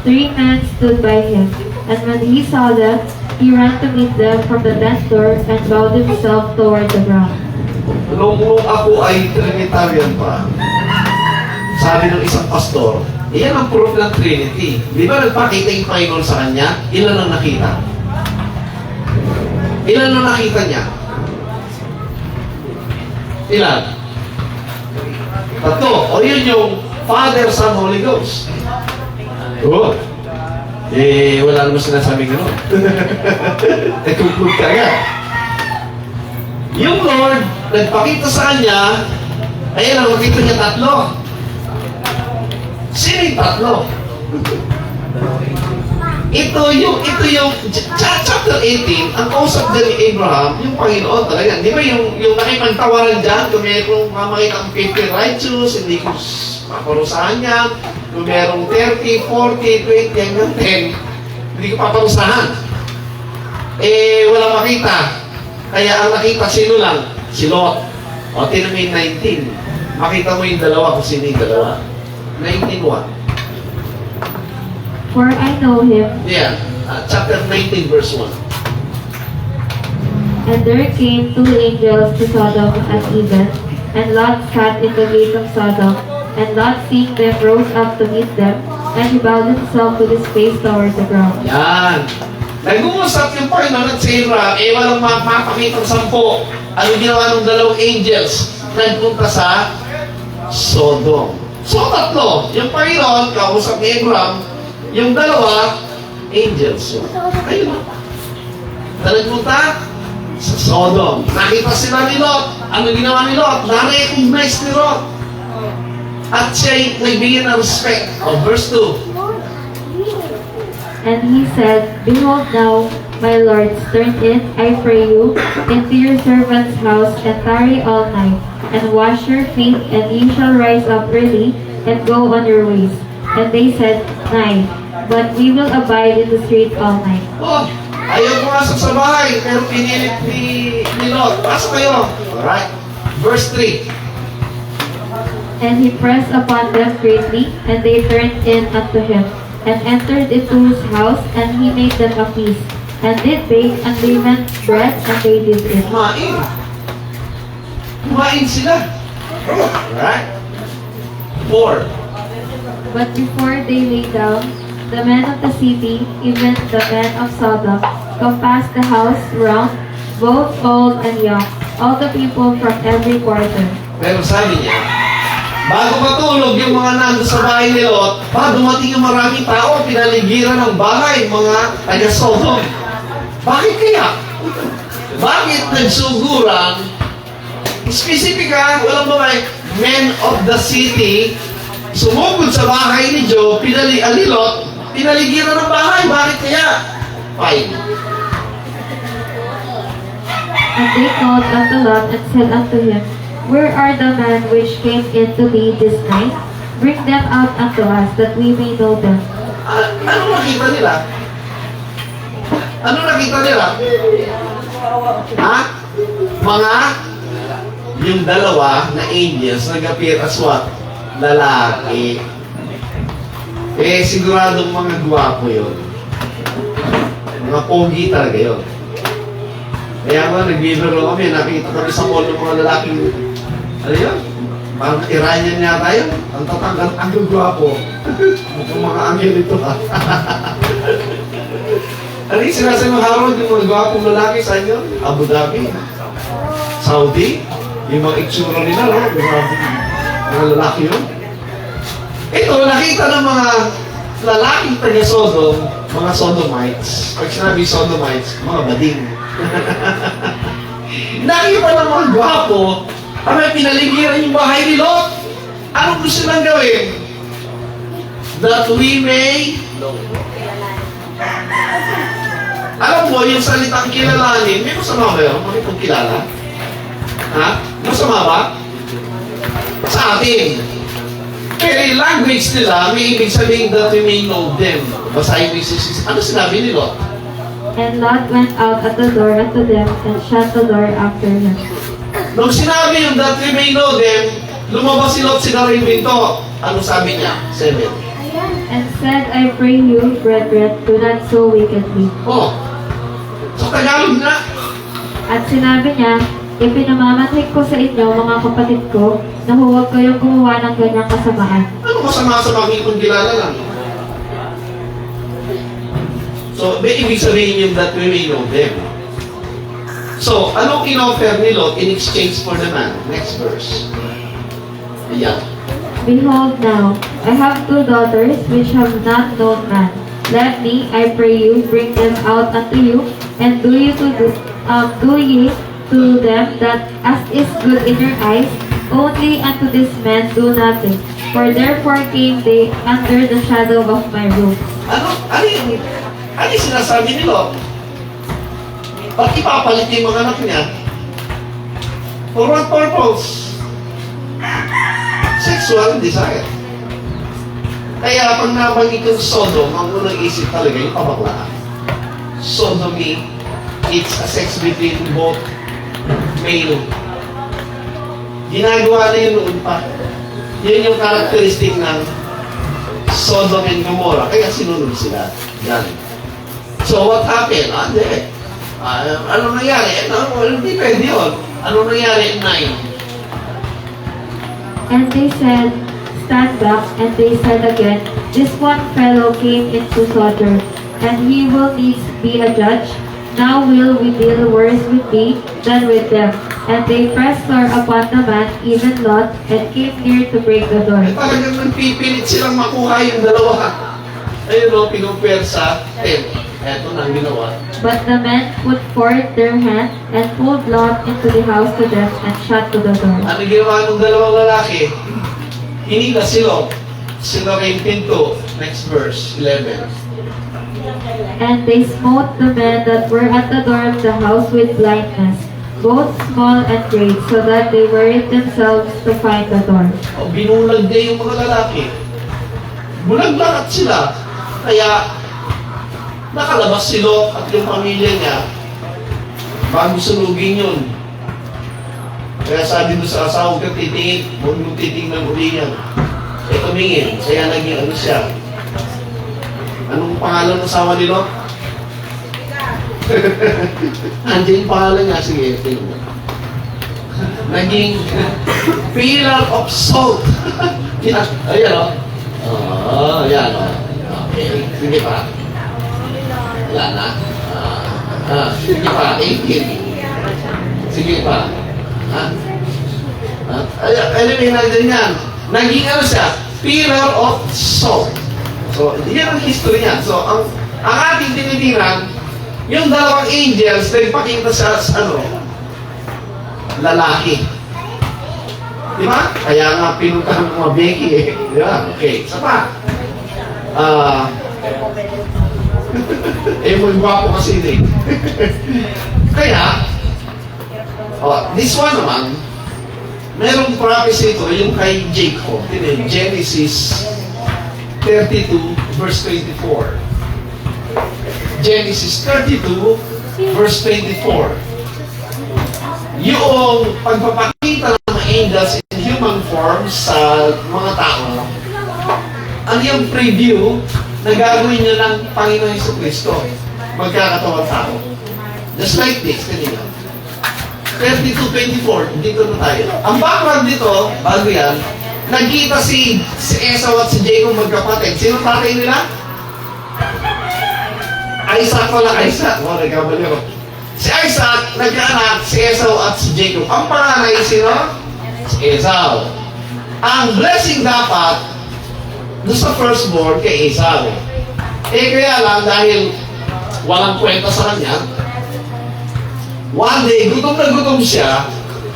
C: 3 men stood by him. And when he saw them, he ran to meet them from the tent door and bowed himself toward the ground.
A: Nung ako ay Trinitarian pa, sabi ng isang pastor, iyan ang proof ng Trinity. Di ba nagpakita yung Panginoon sa kanya? Ilan ang nakita? Ilan ang nakita niya? Ilan? 3. O yun yung Father, Son, Holy Ghost. Oo. Wala naman sinasabing gano'n. Nagkumpul ka agad. Yung Lord, nagpakita sa kanya, ayan ang makita niya 3. Sino yung 3? Ito yung chapter 18, ang kausap din ni Abraham, yung Panginoon talaga. Di ba yung nakipagtawaran dyan, kung mayroong makita ang 50 righteous, hindi ko paparusahan niya. Kung mayroong 30, 40, 20, hanggang 10, hindi ko paparusahan. Wala makita. Kaya ang nakita, sino lang? Si Lot. O, tinan mo yung 19. Makita mo yung dalawa kung sino yung dalawa. 19:1.
C: For I know him,
A: Yeah, chapter 19, verse 1.
C: and there came 2 angels to Sodom at Eden, and Lot sat in the gate of Sodom, and Lot seeing them rose up to meet them, and he bowed himself with his face toward the ground.
A: Yan. Nag-uusap yung Panginoon at si Abraham, walang mapakitang 10. Ano ginawa ng 2 angels? Nagpunta sa Sodom. So, 3. Yung Panginoon, kausap ni Abraham, yung 2, angels. Ayun. Nagpunta sa Sodom. Nakita sila ni Lot. Ano ginawa ni Lot? Na-recognize ni Lot. At siya'y nagbigay ng respect. Verse 2.
C: And he said, Behold now, my lords, turn in, I pray you, into your servant's house, and tarry all night, and wash your feet, and ye shall rise up early, and go on your ways. And they said, Nay, but we will abide in the street all night.
A: Oh, ayaw pumasok sa bahay, pero pinilit ni Lot. Pasok kayo. Alright. Verse 3.
C: And he pressed upon them greatly, and they turned in unto him, and entered into his house, and he made them a feast, and did bake unleavened bread, and they did eat.
A: Kumain. Kumain sila. Alright. 4.
C: But before they lay down, the men of the city, even the men of Sodom, compassed the house round, both old and young, all the people from every quarter.
A: Pero sabi niya, bago matulog yung mga nando sa bahay ni Lot, dumating yung maraming tao, pinaligiran ng bahay, mga taga-Sodom. Bakit kaya? Bakit nagsuguran? Specific walang babae. men of the city, sumugod sa bahay ni Job, Lot, pinaligiran ng bahay. Bakit kaya? Fine.
C: And they called unto Lot and said unto him, Where are the men which came in to thee this night? Bring them out unto us, that we may know them.
A: Ano nakita nila? Ano nakita nila? Ha? Mga yung dalawa na angels nag-appear as what? Lalaki. Eh, siguradong mga gwapo yun. Mga pogi talaga yun. Kaya nga, nagbibiro kami, nakita kami sa mall ng mga lalaking, ano yun? Parang Iranian yata yun. Ang tatanggal, ang gwapo. Mukhang mga angel ito ha. Ano yung sinasabi ng Harold, yung mga gwapong lalaki sa inyo? Abu Dhabi, Saudi, yung mga itsura nila, no? Grabe, mga lalaki yun. Ito, nakita ng mga lalaking taga-Sodom, mga Sodomites. Pag sinabi Sodomites, mga bading. Nakita ng mga gwapo, ang may pinaligiran yung bahay ni Lot. Anong gusto lang gawin? That we may alam mo, yung salitang kilalanin, may masama ba yun? May pagkilala? Ha? Masama ba? Sa atin. Pero yung language nila, may ibig sabihin that we may know them. Basahin mo yung ano sinabi ni Lot?
C: And Lot went out at the door unto them, and shut the door after him.
A: Nung sinabi yung that we may know them, lumabas si Lot, sinara yung pinto. Ano sabi niya? 7.
C: And said, I pray you, brethren, do not so wickedly.
A: Oh. Sa Tagalog na.
C: At sinabi niya, ipinamamanhik ko sa inyo, mga kapatid ko, na huwag kayong gumawa ng ganyang kasamaan.
A: Ano masama sa makikipagkilala lang? So, may ibig sabihin yung that we may know them. So, anong in-offer ni Lot in exchange for the man? Next verse. Ayan.
C: Behold now, I have 2 daughters which have not known man. Let me, I pray you, bring them out unto you, and do ye to them that as is good in your eyes, only unto this man do nothing. For therefore came they under the shadow of my roof.
A: Ano yung sinasabi ni Lot? Ba't ipapalit yung mga anak niya? For what purpose? Sexual desire. Kaya pag nabanggit yung Sodom, ang unang isip talaga yung pabaklaan. Sodomy, it's a sex between both male. Ginagawa na yun noon pa. Yun yung characteristic ng Sodom and Gomorrah. Kaya sinunod sila. Yan. So what happened? Ano nangyari? Hindi pwede yun. Ano nangyari in 9?
C: And they said, Stand back, and they said again, This one fellow came into Sodom, and he will needs be a judge. Now will we deal worse with thee than with them. And they pressed sore upon the man, even Lot, and came near to break the door.
A: Ay talagang nagpipilit silang makuha yung dalawa. Ayun o, pinumpir sa 10. Eto na ang ginawa.
C: But the men put forth their hand, and pulled Lot into the house to them, and shut to the door.
A: Ano ginawa ng dalawang lalaki? Hinila sila. Sila kayong pinto. Next verse, 11.
C: And they smote the men that were at the door of the house with blindness, both small and great, so that they worried themselves to find the door.
A: O, binulag niya yung mga lalaki. Bulag-lakat sila. Kaya, nakalabas si Lot at yung pamilya niya bago sunugin yun. Kaya sabi doon sa asawa ko, titingin, huwag mong titingnan uli yan. Eh, tumingin. Kaya naging ano siya. Anong pangalan ng asawa ni Lot? Andiyan yung pangalan niya. Sige, tingnan. Naging pillar of salt. Ayan o. Oh, yan o. Okay. Sige pa. Wala na. Sige pa. 18. Sige pa. Anyway, nandun yan. Naging ano siya? Pillar of salt. So, yan ang history niya. So, ang ating tinitiran, yung dalawang angels, nagpakita sa lalaki. Di ba? Kaya nga pinuntahan ng mga Becky eh. Di ba? Okay, isa pa. Eh, may gwapo kasi eh. Kaya, this one naman, merong prophecy ito, yung kay Jacob. Yun eh, Genesis 32, verse 24. Genesis 32, verse 24. Yung pagpapakita ng mga angels in human form sa mga tao, ano yung preview na gagawin niya ng Panginoon Jesucristo? Magkakatawang tao. Just like this, kanina. 32:24, dito na tayo. Ang background dito, bago yan, nagkita si Esau at si Jacob magkapatid. Sino tatay nila? Isaac pala, Isaac. Oh, nagkamali ako. Si Isaac, nagkaanak, si Esau at si Jacob. Ang panganay, sino? Si Esau. Ang blessing dapat doon sa firstborn kay Esau. Eh kaya lang, dahil walang kwenta sa kanya, one day, gutom na gutom siya,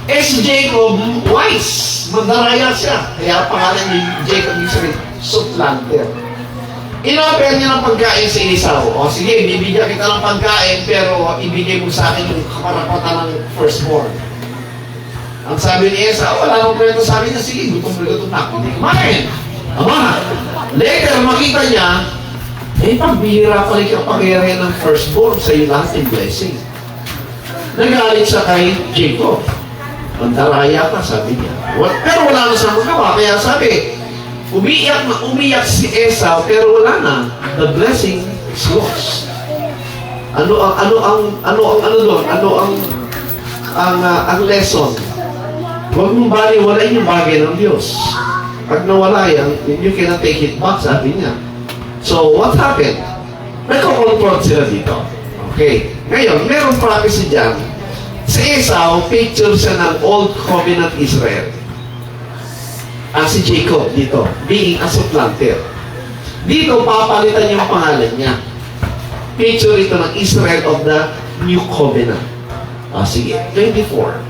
A: eh si Jacob, wise, mandaraya siya. Kaya pangalan ni Jacob yung sabihin, Suplanter. Inoper niya ng pagkain si Esau. O sige, bibigyan kita ng pagkain, pero ibigay mo sa akin yung kaparapatan ng firstborn. Ang sabi ni Esau, wala nang kwento sa akin niya, sige, gutom na ako, hindi kumain. Ama, later makita niya, eh pagbihira pala yung kapangyarihan ng firstborn sa iyo lahat yung blessing. Nagalit siya kay Jacob. Mandaraya ka, sabi niya. Pero wala na siyang magawa, kaya sabi, umiyak si Esau, pero wala na. The blessing is lost. Ano doon? Ang lesson? Huwag mong baliwalain yung bagay ng Diyos. Pag nawala yan, you cannot take it back, sabi niya. So, what happened? Nagko-confront sila dito. Okay. Ngayon, merong prophecy dyan. Si Esau, picture siya ng Old Covenant Israel. Si Jacob dito, being a supplanter. Dito, papalitan yung pangalan niya. Picture ito ng Israel of the New Covenant. Sige, 24.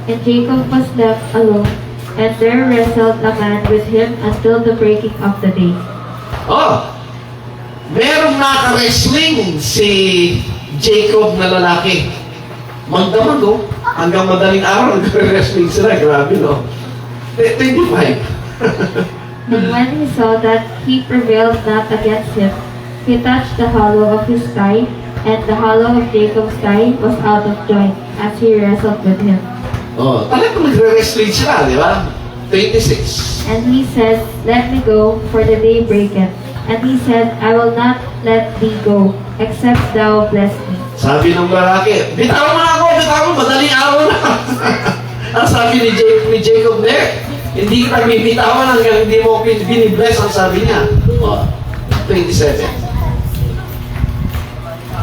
C: And Jacob was left alone, and there wrestled a man with him until the breaking of the day.
A: Merong naka-wrestling si Jacob na lalaki. Magdamag, hanggang madaling araw nag-wrestling sila. Grabe, no? 25.
C: And when he saw that he prevailed not against him, he touched the hollow of his thigh, and the hollow of Jacob's thigh was out of joint as he wrestled with him.
A: Talagang nagre-wrestling sila, di ba? 26.
C: And he said, Let me go, for the day breaketh. And he said, I will not let thee go, except thou bless me.
A: Sabi ng lalaki, bitaw mo ako, madaling araw na. Ang sabi ni Jacob, hindi kita bibitawan hanggang hindi mo binibless, ang sabi niya. 27.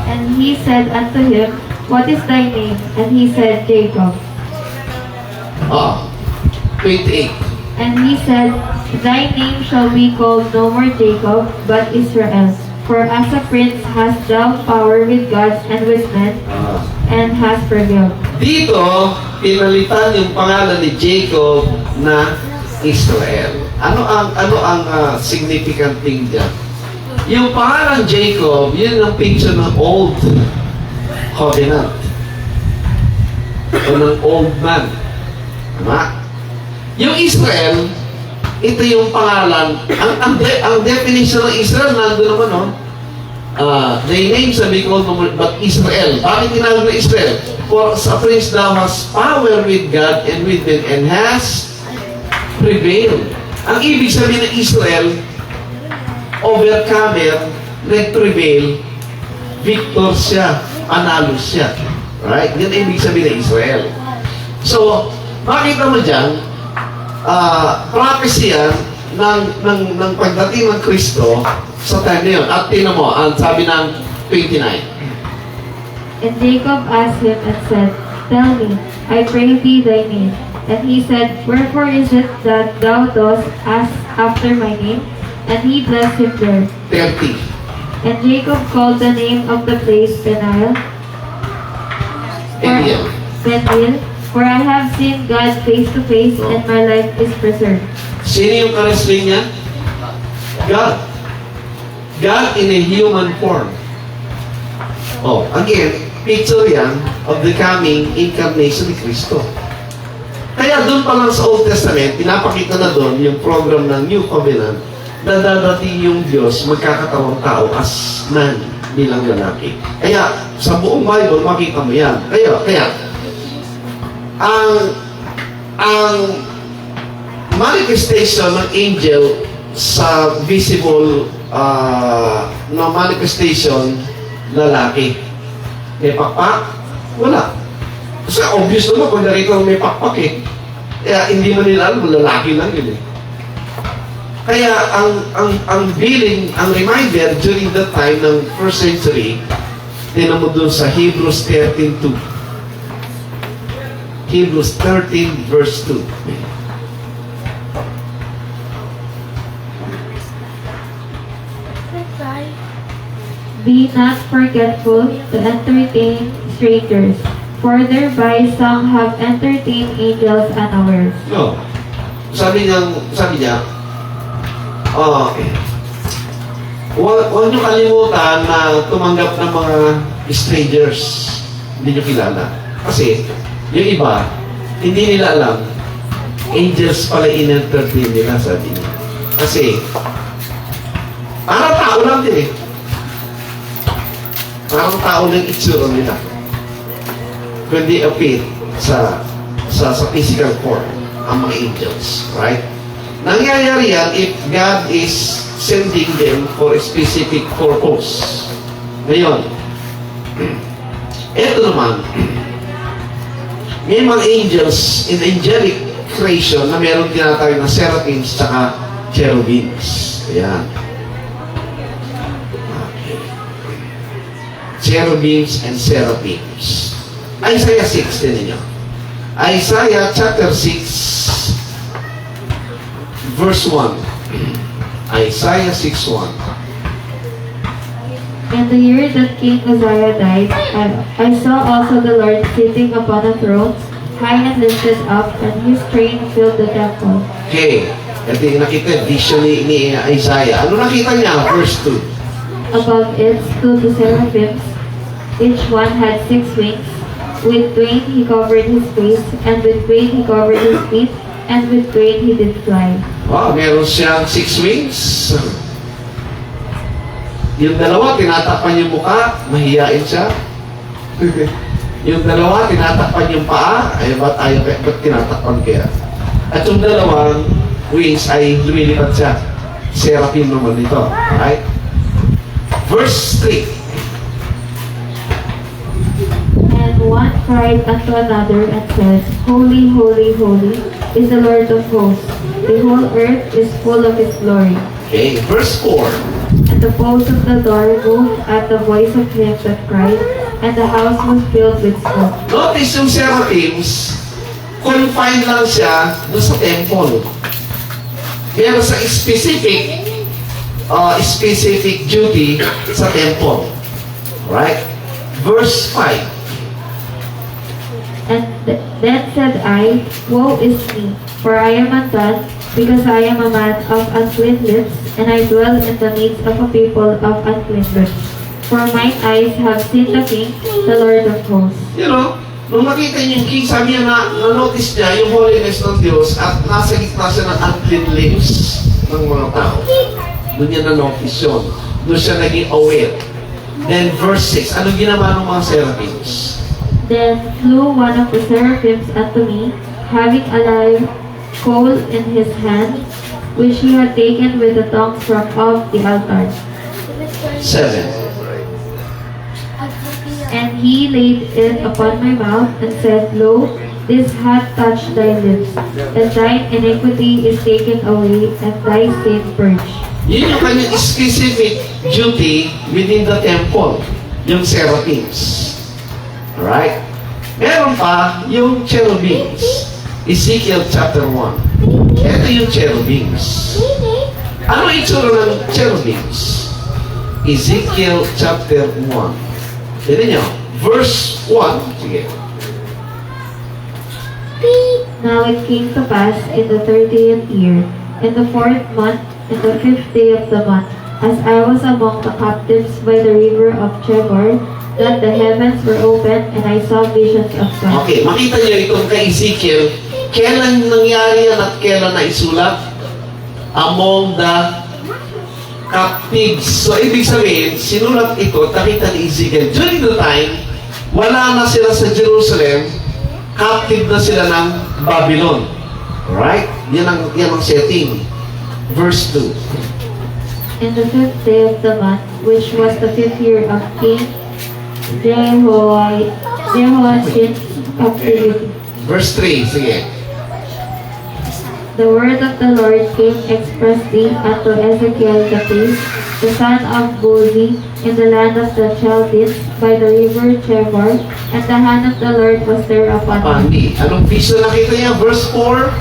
C: And he said unto him, What is thy name? And he said, Jacob.
A: 28.
C: And he said, Thy name shall be called no more Jacob, but Israel. For as a prince hast thou power with gods and with men, and hast prevailed.
A: Dito, pinalitan yung pangalan ni Jacob na Israel. Ano ang significant thing dyan? Yung pangalan Jacob, yun ang picture ng Old Covenant. O ng Old Man. Tama? Yung Israel, ito yung pangalan. Ang definition ng Israel, nandun naman, no? They name shall be called no more, but Israel. Bakit tinawag na Israel? For as a prince thou hast power with God and with men, and has prevailed. Ang ibig sabihin ng Israel, overcomer, nag-prevail, victor siya, panalo siya. Right? Yan ang ibig sabihin ng Israel. So, makita mo dyan, prophecy yan ng pagdating ng Kristo sa time na yun. At tinan mo, ang sabi ng 29.
C: And Jacob asked him and said, Tell me, I pray thee thy name. And he said, Wherefore is it that thou dost ask after my name? And he blessed him there.
A: 30.
C: And Jacob called the name of the place Peniel.
A: Peniel.
C: For I have seen God face to face, and my life is preserved.
A: Sino yung ka-wrestling niya? God. God in a human form. Oh, again, picture yan of the coming incarnation ni Kristo. Kaya doon pa lang sa Old Testament, pinapakita na doon yung program ng New Covenant na dadating yung Diyos magkakatawang tao as man bilang lalaki. Kaya sa buong Bible, makita mo yan. Kaya ang manifestation ng angel sa visible na manifestation lalaki. May pakpak? Wala. Kasi obvious naman kung narito may pakpak eh. Kaya hindi mo nila alam, lalaki lang yun eh. Kaya ang billing, ang reminder during that time ng first century, tinan mo dun sa Hebrews 13:2. Hebrews 13 verse 2.
C: Be not forgetful to entertain strangers, for thereby some have entertained angels unawares.
A: No. Sabi niya, huwag niyo kalimutan na tumanggap ng mga strangers. Hindi niyo kilala. Kasi, yung iba, hindi nila alam, angels pala in-entertain nila, sabi niya. Kasi, parang tao lang din eh. Parang tao lang itsura nila. Kundi appear sa physical form ang mga angels. Right? Nangyayari yan if God is sending them for a specific purpose. Ngayon, eto naman, may mga angels in angelic creation na meron tinatawag na seraphims tsaka cherubims. Ayan. Okay. Cherubims and seraphims. Isaiah 6, din niyo. Isaiah chapter 6, verse 1. Isaiah 6:1.
C: In the year that King Uzziah died, I saw also the Lord sitting upon a throne, high and lifted up, and his train filled the temple.
A: Okay. Ito yung nakita, vision ni Isaiah. Ano nakita niya? Verse 2.
C: Above it stood the seraphims. Each one had 6 wings. With twain he covered his face, and with twain he covered his feet, and with twain he did fly.
A: Wow, meron siyang 6 wings. Yung dalawa, tinatakpan yung mukha, mahiyain siya. Yung dalawa, tinatakpan yung paa, ba't tinatakpan kaya? At yung dalawang wings ay lumilipad siya. Seraphim naman dito. Right? Verse 3.
C: And one cried unto another and said, Holy, holy, holy is the Lord of hosts. The whole earth is full of his glory.
A: Okay, verse 4.
C: And the posts of the door moved at the voice of him that cried, and the house was filled with smoke.
A: Notice yung seraphims, confined lang siya doon sa temple. Pero sa specific duty sa temple. Right? Verse 5.
C: And then said I, Woe is me, for I am undone, because I am a man of unclean lips, and I dwell in the midst of a people of unclean lips. For mine eyes have seen the King, the Lord of hosts.
A: You know, nung nakita niyo yung king, sabi niya na-notice niya yung holiness ng Diyos at nasa gitna siya ng unclean lips ng mga tao. Doon niya na-notice yun. Doon siya naging aware. Then verse 6, anong ginawa ng mga seraphims?
C: Then flew one of the seraphims unto me, having a live coal in his hand, which he had taken with the tongs from off the altar.
A: 7.
C: And he laid it upon my mouth, and said, Lo, this hath touched thy lips, and thine iniquity is taken away, and thy sin purged.
A: Yun yung kanyang specific duty within the temple, yung seraphims. Alright? Meron pa yung cherubims. Ezekiel chapter 1. Ito yung cherubims. Ano itsura ng cherubims? Ezekiel chapter 1. Tignan nyo. Verse 1. Sige.
C: Now it came to pass in the 30th year, in the 4th month, in the 5th day of the month, as I was among the captives by the river of Chebar, that the heavens were opened, and I saw visions of God.
A: Okay, makita niyo itong kay Ezekiel, kailan nangyari yan at kailan na isulat? Among the captives. So, ibig sabihin, sinulat ito, nakita ni Ezekiel. During the time, wala na sila sa Jerusalem, captive na sila ng Babylon. Alright? Yan ang setting. Verse 2.
C: In the 5th day of the month, which was the 5th year of King Jehoiachin's captivity,
A: Verse 3, sige.
C: the word of the Lord came expressly unto Ezekiel the priest, the son of Buzi, in the land of the Chaldeans, by the river Chebar, and the hand of the Lord was there upon me.
A: Anong vision nakita niya? Verse 4.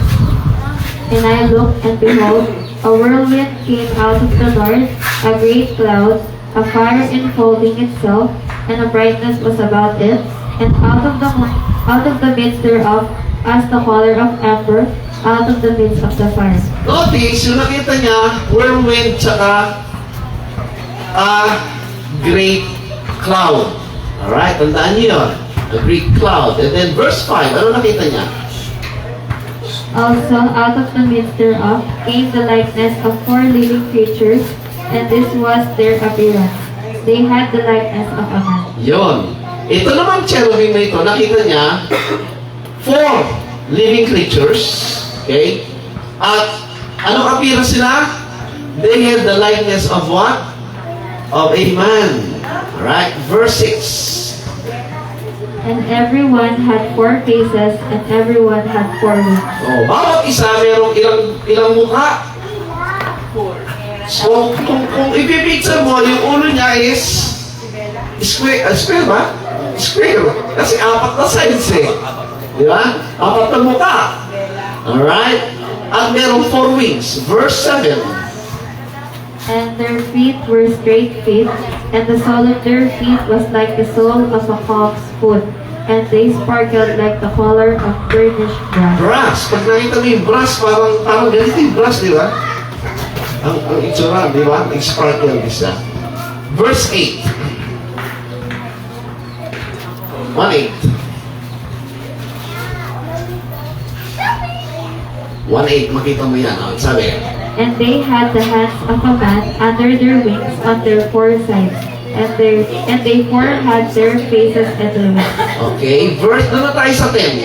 C: And I looked, and behold, a whirlwind came out of the north, a great cloud, a fire enfolding itself, and a brightness was about it, and out of the midst thereof, as the color of amber, out of the midst of the fire.
A: Notice, yung nakita niya, whirlwind tsaka a great cloud. Alright, tandaan niyo yun. A great cloud. And then verse 5, ano nakita niya?
C: Also, out of the midst thereof came the likeness of 4 living creatures, and this was their appearance. They had the likeness of a man.
A: Yun. Ito naman cherubim na ito, nakita niya, 4 living creatures. Okay? At anong appearance sila? They had the likeness of what? Of a man. Alright? Verse 6.
C: And everyone had 4 faces, and everyone had 4 wings.
A: Oh, bawat isa merong ilang mukha. So, kung ipipicture mo, yung ulo niya is square ba? Square. Kasi 4 na sides eh. Di ba? 4 na mukha. Alright? At merong 4 wings. Verse 7.
C: And their feet were straight feet, and the sole of their feet was like the sole of a calf's foot, and they sparkled like the color of burnished brass.
A: Brass. Pag nakita mo yung brass, parang ganito yung brass, di ba? Ang itsura, di ba? Nag-sparkle isa. Verse 8. 1:8. 1:8, makita mo yan. Oh, sabi.
C: And they had the hands of a man under their wings on their 4 sides, and they 4 had their faces and their wings.
A: Okay, verse, doon na tayo sa 10.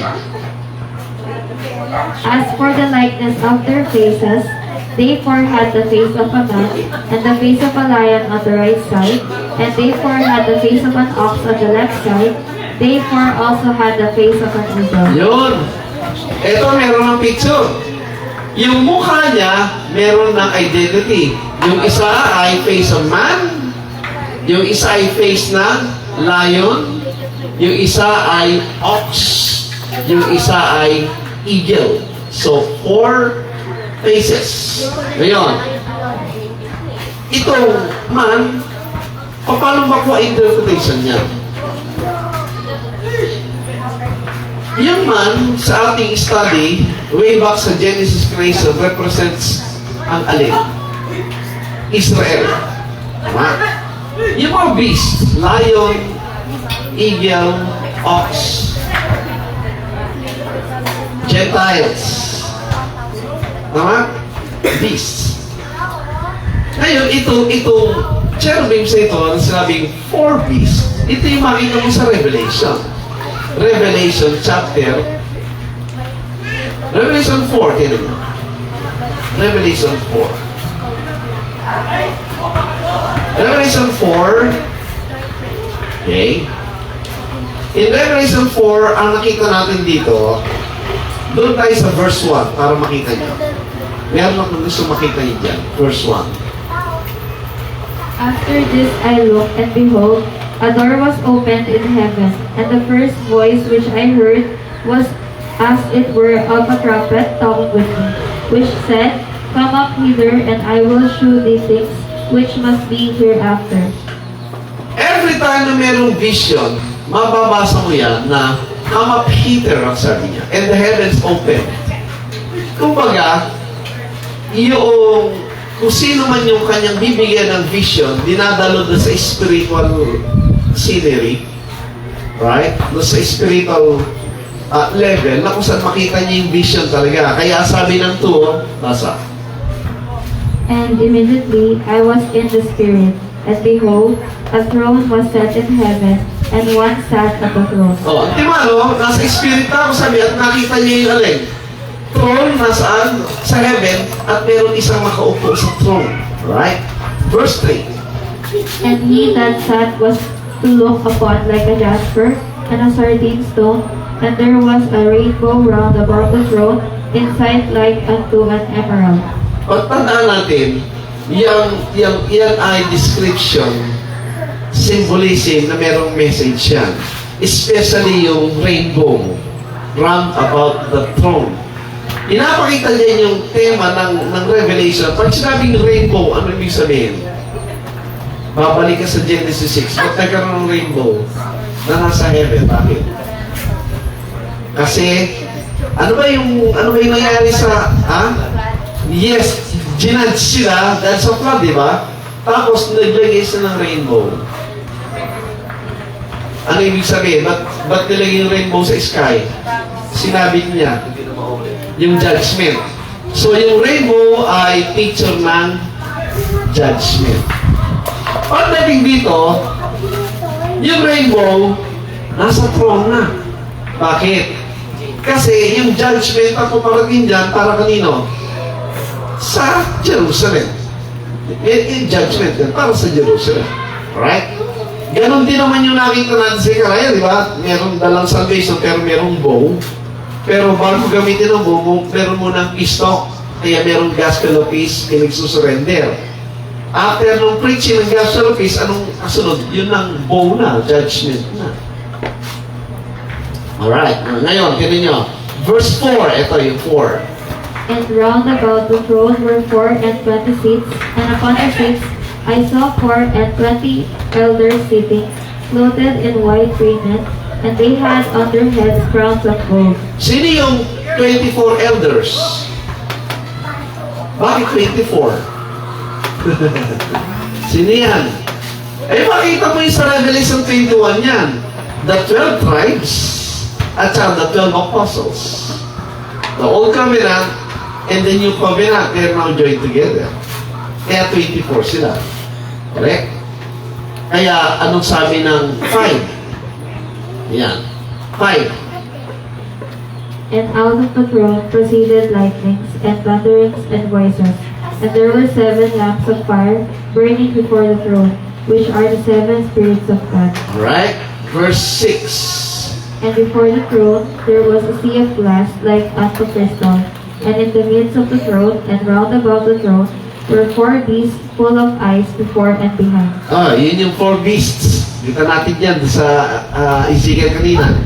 C: As for the likeness of their faces, they 4 had the face of a man, and the face of a lion on the right side, and they 4 had the face of an ox on the left side. They 4 also had the face of an eagle.
A: Yun. Ito, meron ng picture. Yung mukha niya, meron ng identity. Yung isa ay face of man, yung isa ay face ng lion, yung isa ay ox, yung isa ay eagle. So, 4 faces. Ngayon, itong man, paano makuha interpretation niya? Yung man, sa ating study, way back sa Genesis creation, represents ang alin? Israel. Tama? Yung mga beast, lion, eagle, ox, Gentiles. Tama? Beast. Ngayon, itong cherubims na ito, na sinabing 4 beasts, ito yung makita mo sa Revelation. Revelation chapter Revelation 4, tinan nyo. Revelation 4. Revelation 4. Okay. In Revelation 4, ang nakita natin dito, doon tayo sa verse 1 para makita nyo. Meron akong gusto makita nyo dyan. Verse 1.
C: After this I looked, and behold, a door was opened in heaven, and the first voice which I heard was as it were of a trumpet talking with me, which said, Come up hither, and I will shew thee things which must be hereafter.
A: Every time na merong vision, mababasa mo yan na come up hither, ang sabi niya, and the heavens open. Kumbaga, yung kung sino man yung kanyang bibigyan ng vision, dinadalo doon sa spiritual scenery, right? Doon sa spiritual level, na kung saan makita niya yung vision talaga. Kaya sabi ng tuo, nasa.
C: And immediately I was in the Spirit, and behold, a throne was set in heaven, and one sat at the throne.
A: Oh, di ba, no? Nasa spirit na ako sabi at nakita niya yung alin. Throne, nasaan? Sa heaven, at meron isang makaupo sa throne. Right? Verse 3.
C: And he that sat was to look upon like a jasper and a sardine stone, and there was a rainbow round about the throne, inside like unto an emerald.
A: At tandaan natin, yan ay description, symbolism na merong message yan. Especially yung rainbow round about the throne. Pinapakita niya yung tema ng Revelation. Pag sinabing rainbow, ano ibig sabihin? Babalik ka sa Genesis 6. Ba't nagkaroon ng rainbow na nasa heaven? Bakit? Kasi, ano ba yung nangyari sa, Yes, ginudge sila dahil sa flood, di ba? Tapos, naglagay sila ng rainbow. Ano ibig sabihin? Ba't nilagay yung rainbow sa sky? Sinabi niya, yung judgment. So, yung rainbow ay picture ng judgment. Pagdating dito, yung rainbow, nasa throne na. Bakit? Kasi yung judgment ang paparating dyan para kanino? Sa Jerusalem. Yung judgment yan, para sa Jerusalem. Right? Ganon din naman yung nakita natin sa Zechariah, di ba? Meron dalang salvation, pero merong bow. Pero bago gamitin ang bow, meron munang pistok. Kaya merong gospel of peace, pinagsusurrender. After nung preaching ng gospel of peace, anong kasunod? Yun ang bow na, judgment na. Alright, ngayon, tinan nyo. Verse 4, ito yung 4.
C: And round about the throne were 24 seats, and upon the seats I saw 24 elders sitting, clothed in white raiment, and they had on their heads crowns of gold.
A: Sino yung 24 elders? Bakit 24? Sino yan? Eh, makita mo yung sa Revelation 21 yan. The 12 tribes at saka the 12 apostles. The Old Covenant and the New Covenant, they're now joined together. Kaya 24 sila. Correct? Kaya, anong sabi ng 5? Yan. 5.
C: And out of the throne proceeded lightnings, and thunderings, and voices. And there were 7 lamps of fire burning before the throne, which are the 7 spirits of God.
A: Alright? Verse 6.
C: And before the throne there was a sea of glass like unto crystal. And in the midst of the throne, and round about the throne, were 4 beasts full of eyes before and behind.
A: Yun yung 4 beasts. Kita natin yan sa Ezekiel kanina.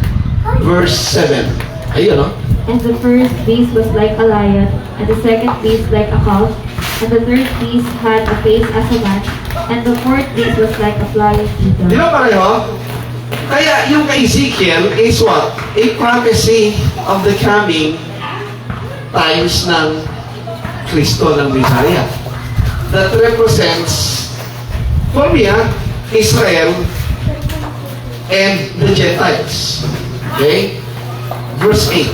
A: Verse 7. Ayun, no?
C: And the first beast was like a lion, and the second beast like a calf, and the third beast had a face as a man, and the fourth beast was like a flying
A: Di
C: eagle.
A: ba pareho? Kaya yung kay Ezekiel is what? A prophecy of the coming times ng Kristo ng Messiah. That represents, for me, Israel and the Gentiles. Okay? Verse 8.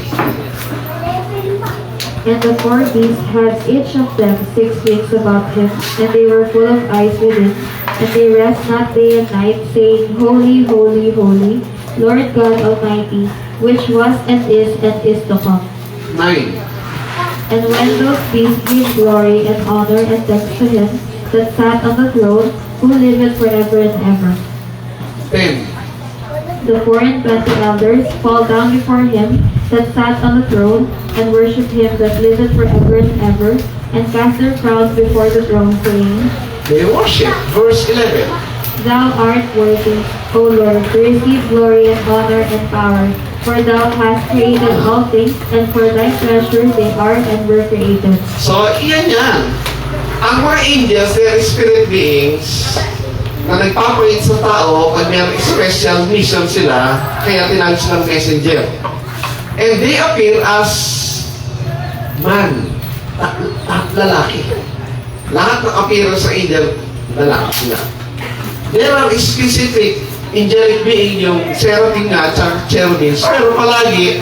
C: And the 4 beasts had each of them 6 wings about him, and they were full of eyes within, and they rest not day and night, saying, Holy, holy, holy, Lord God Almighty, which was and is to come.
A: 9.
C: And when those beasts gave glory and honor and thanks to him that sat on the throne, who liveth forever and ever,
A: 10.
C: the 24 elders fall down before him that sat on the throne, and worship him that liveth forever and ever, and cast their crowns before the throne, saying,
A: They worship. Verse 11.
C: Thou art worthy, O Lord, to receive glory and honor and power, for thou hast created all things, and for thy pleasure they are and were created.
A: So, iyan yan. Ang mga angels, they are spirit beings na nagpapait sa tao pag mayroong special mission sila, kaya tinawag silang messenger. And they appear as man, lalaki. Lahat ng appearance sa angel, lalaki sila. There are specific angelic being, yung seraphim nga, at cherubims, pero palagi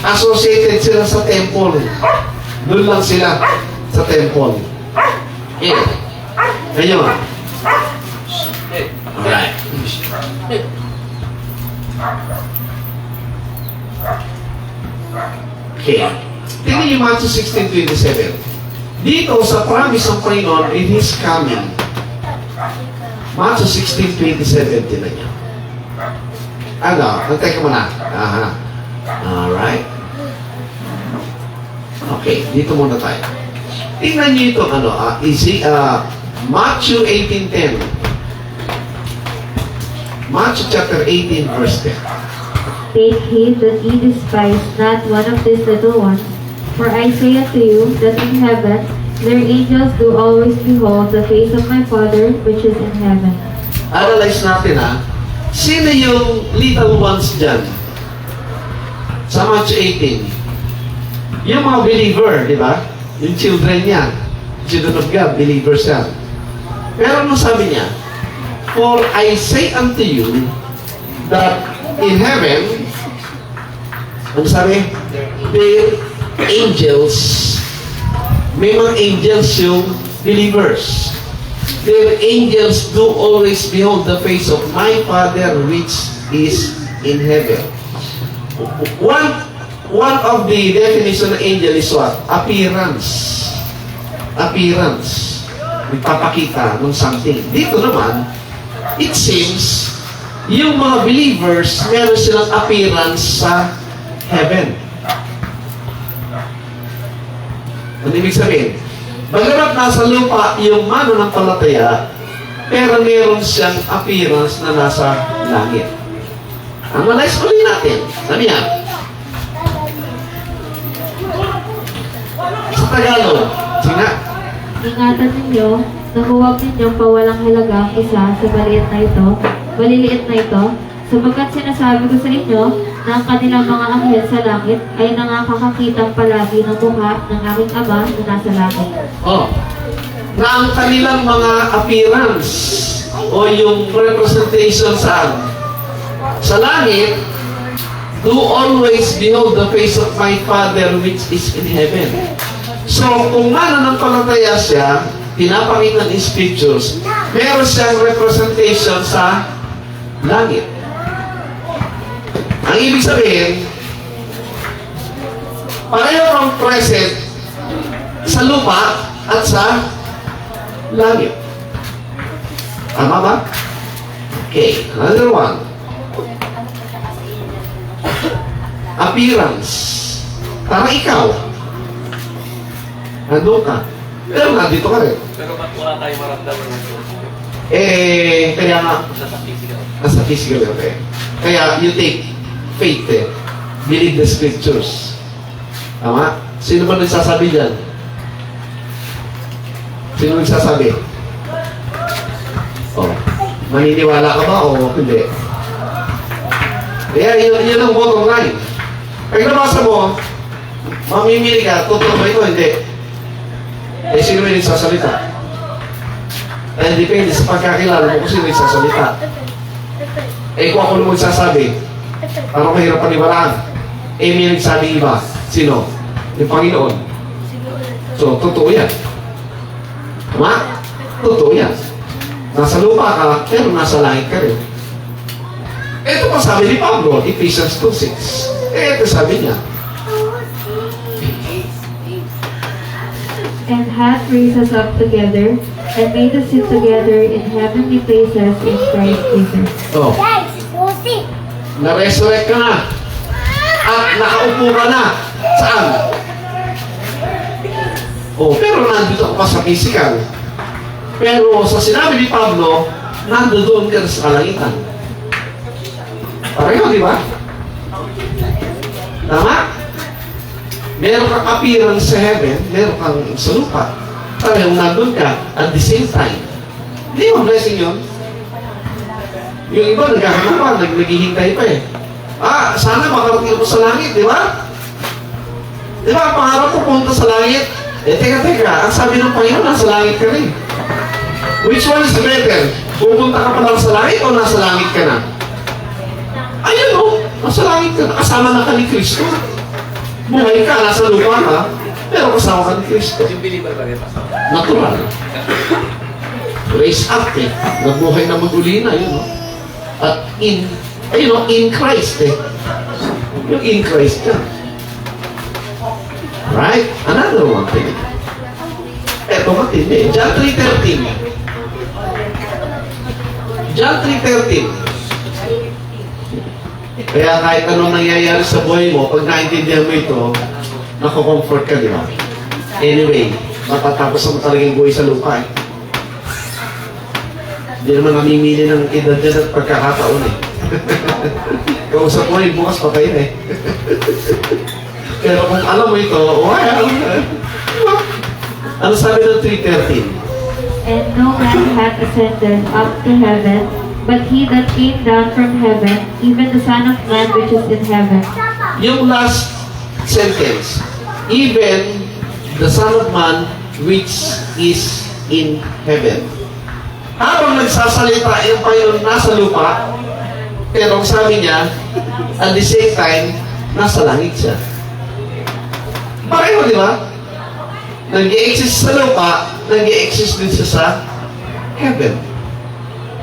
A: associated sila sa temple. Doon lang sila sa temple. Yeah. Ngayon. Alright. Okay. Tingnan niyo Matthew 16:27. Dito sa promise ng Panginoon in His coming. Matthew 16:27, tingnan niyo. Ano? Nagteka mo na. Aha. Alright. Okay, dito muna tayo. Tingnan niyo itong ano, Matthew 18:10. Matthew chapter 18, verse 10.
C: Take heed that ye despise not one of these little ones, for I say unto you that in heaven their angels do always behold the face of my Father which is in heaven.
A: Analyze natin sino yung little ones dyan? Sa Matthew 18. Yung mga believer, di ba? Yung children niya. Children of God, believers yan. Pero ano sabi niya? For I say unto you that in heaven, ano sabi? Their angels, may mga angels yung believers. Their angels do always behold the face of my Father which is in heaven. One of the definition of angel is what? Appearance. Appearance. Nagpapakita ng something. Dito naman, it seems, yung mga believers, meron silang appearance sa heaven. Ano ibig sabihin? Bagamat nasa lupa yung mananampalataya, pero meron siyang appearance na nasa langit. Analyze ulit natin. Sabi niya, sa Tagalog, sige.
C: Ingatan ninyo na huwag ninyong pawalang halaga ang isa sa maliliit na ito, sapagkat sinasabi ko sa inyo na ang kanilang mga anghel sa langit ay nakakakitang palagi ng mukha ng aking Ama na nasa langit.
A: Na ang kanilang mga appearance o yung representation sa langit do always behold the face of my Father which is in heaven. So, kung mananampalataya siya, pinapakita ng scriptures, meron siyang representation sa langit. Ang ibig sabihin, pareho kang present sa lupa at sa langit. Tama ba? Okay, another one. Appearance. Para ikaw. Nandun ka. Pero nandito ka rin.
B: Pero ba't wala tayong maramdaman ng Diyos?
A: Kaya nga,
B: Nasa physical.
A: nasa physical okay. Kaya you take faith believe the scriptures. Tama? Sino ba nagsasabi dyan? Sino nagsasabi? Maniniwala ka ba o hindi? Kaya yun ang bottom line. Pag nabasa mo, mamimili ka, totoo ba ito? Hindi. Sino may nagsasalita? Depende sa pagkakilala mo kung sino nagsasalita. Kung ako naman nagsasabi, parang mahirap paniwalaan. May nagsabi iba. Sino? Yung Panginoon. So, totoo yan. Tama? Totoo yan. Nasa lupa ka, pero nasa langit ka rin. Ito pa sabi ni Pablo, Ephesians 2:6. Ito sabi niya,
C: And hath raised us up together, and made us sit together in heavenly places in Christ Jesus.
A: na-resurrect ka na. At nakaupo ka na. Saan? Pero nandito ka pa sa physical. Pero sa sinabi ni Pablo, nandoon ka sa kalangitan. Pareho, di ba? Tama? Meron kang appearance sa heaven, meron kang sa lupa. Parehong nandun ka at the same time. Hindi mo blessing yun? Yung iba, naghahanap pa, naghihintay pa eh. Sana makarating ako sa langit, di ba? Di ba, pangarap ko punta sa langit. Teka, ang sabi ng Panginoon, nasa langit ka rin. Which one is better? Pupunta ka pa lang sa langit o nasa langit ka na? Ayun o, nasa langit ka na. Kasama na ka ni Kristo. Buhay ka, nasa lupa ka, pero kasama ka ni Kristo.
B: Yung believer ba rin, Pastor?
A: Natural. Raise up eh. Nabuhay na maguli na, yun o. At in Christ eh. Yung in Christ ka. Right? Another one thing. Eto matindi. John 3:13. John 3:13. Kaya kahit anong nangyayari sa buhay mo, pag naintindihan mo ito, nako-comfort ka, di ba? Anyway, matatapos mo talagang buhay sa lupa eh. Hindi naman namimili ng edad dyan at pagkakataon eh. Kausap mo eh, bukas pa kayo eh. Pero kung alam mo ito, well, ano sabi ng 3:13?
C: And no man hath ascended up to heaven, but he that came down from heaven, even the Son of Man which is in heaven.
A: Yung last sentence, even the Son of Man which is in heaven. Habang nagsasalita yung Panginoon nasa lupa, pero ang sabi niya, at the same time, nasa langit siya. Pareho, di ba? Nag-i-exist sa lupa, nag-i-exist din siya sa heaven.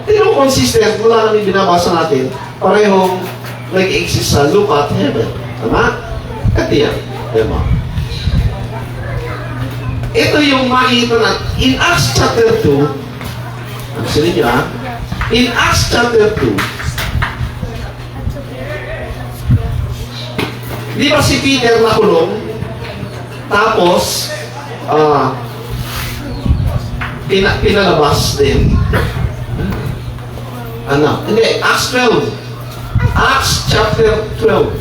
A: Pero consistent, mula namin binabasa natin, parehong nag-i-exist sa lupa at heaven. Tama? At yan. Diba? Ito yung makikita na in Acts chapter 2, ang sinin nyo ha, in Acts chapter 2, di ba si Peter nakulong? Tapos, pinalabas din. Ano? Hindi, Acts 12. Acts chapter 12.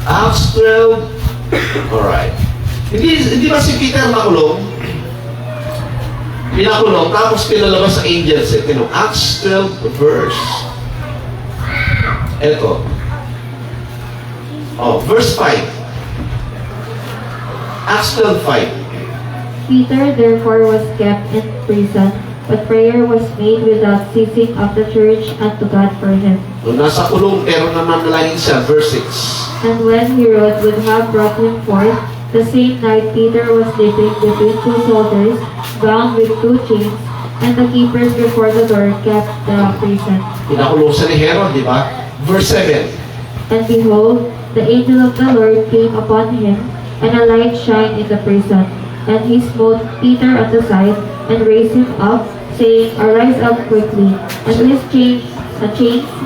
A: Acts 12. Alright. Hindi ba si Peter nakulong? Pinakulong, tapos pinalabas sa angels. Acts 12 verse. Ito. Verse 5. Acts 12:5.
C: Peter therefore was kept in prison, but prayer was made without ceasing of the church unto God for him.
A: Nasa kulong pero nananalangin siya. Verse 6.
C: And when Herod would have brought him forth, the same night Peter was sleeping between two soldiers, bound with two chains, and the keepers before the door kept the prison.
A: Pinakulong siya ni Herod, di ba? Verse 7.
C: And behold, the angel of the Lord came upon him, and a light shined in the prison. And he smote Peter on the side, and raised him up, saying, Arise up quickly. And his chains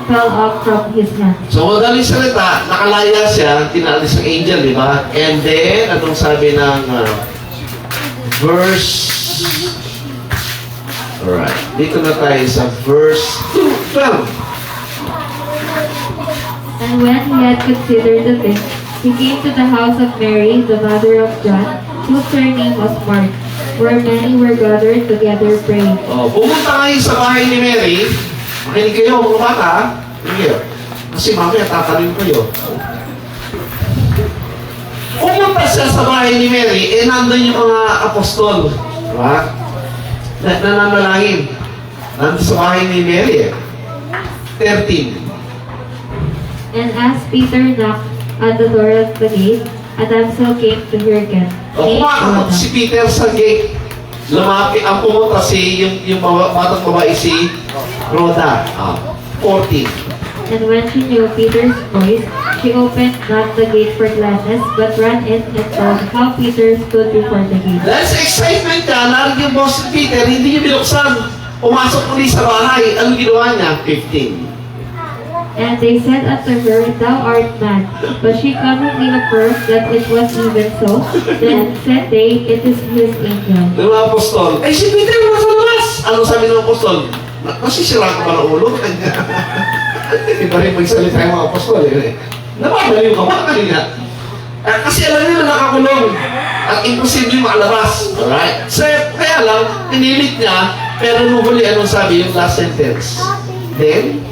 C: fell off from his hand.
A: So, madaling salita, nakalaya siya, tinalis ng angel, di ba? And then, anong sabi ng verse... Alright, dito na tayo sa verse 12.
C: And when he had considered the thing, he came to the house of Mary, the mother of John, whose surname was Mark, where many were gathered together praying.
A: Pumunta kayo sa bahay ni Mary. Makinig kayo, mga bata. Sige. Kasi mamaya tatanong kayo. Pumunta siya sa bahay ni Mary, nandun yung mga apostol. Diba? Nananalangin. Nandun sa bahay ni Mary 13.
C: And as Peter knocked at the door of the gate, a damsel came to hearken.
A: Kumakot si Peter sa gate. Lumapit ang pumunta yung batang babae si Rhoda. 14.
C: And when she knew Peter's voice, she opened not the gate for gladness, but ran in and told how Peter stood before the gate.
A: Dahil sa excitement niya, narinig yung boss ni Peter, hindi niya binuksan. Pumasok muli sa bahay. Anong ginawa niya? 15.
C: And they said unto her, Thou art mad. But she cunningly affirmed that it was even so. Then said they, It is his angel.
A: Ng mga apostol, si Peter nasa labas! Ano sabi ng apostol? Nasisira ka ba ng ulo? Iba rin magsalita yung mga apostol. Napabaliw ka ba kanina? Kasi alam nila nakakulong at imposible makalabas. Alright? So, kaya lang, pinilit niya Pero nung huli, anong sabi yung last sentence? Then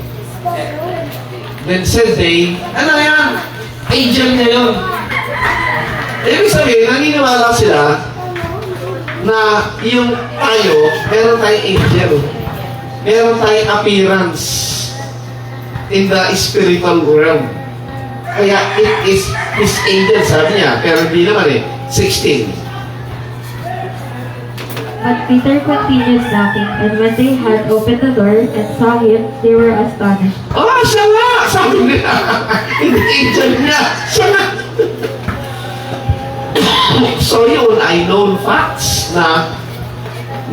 A: said they, ano yan? Angel niya yun. Ibig sabihin, naniniwala sila na yung tayo, meron tayong angel. Meron tayong appearance in the spiritual realm. Kaya it is his angel, sabi niya. Pero hindi naman 16.
C: But Peter continued knocking, and when they had opened the door and saw him, they were astonished.
A: Oh, siya nga! Sabi nila, hindi angel niya. Siya nga! So yun ay known facts na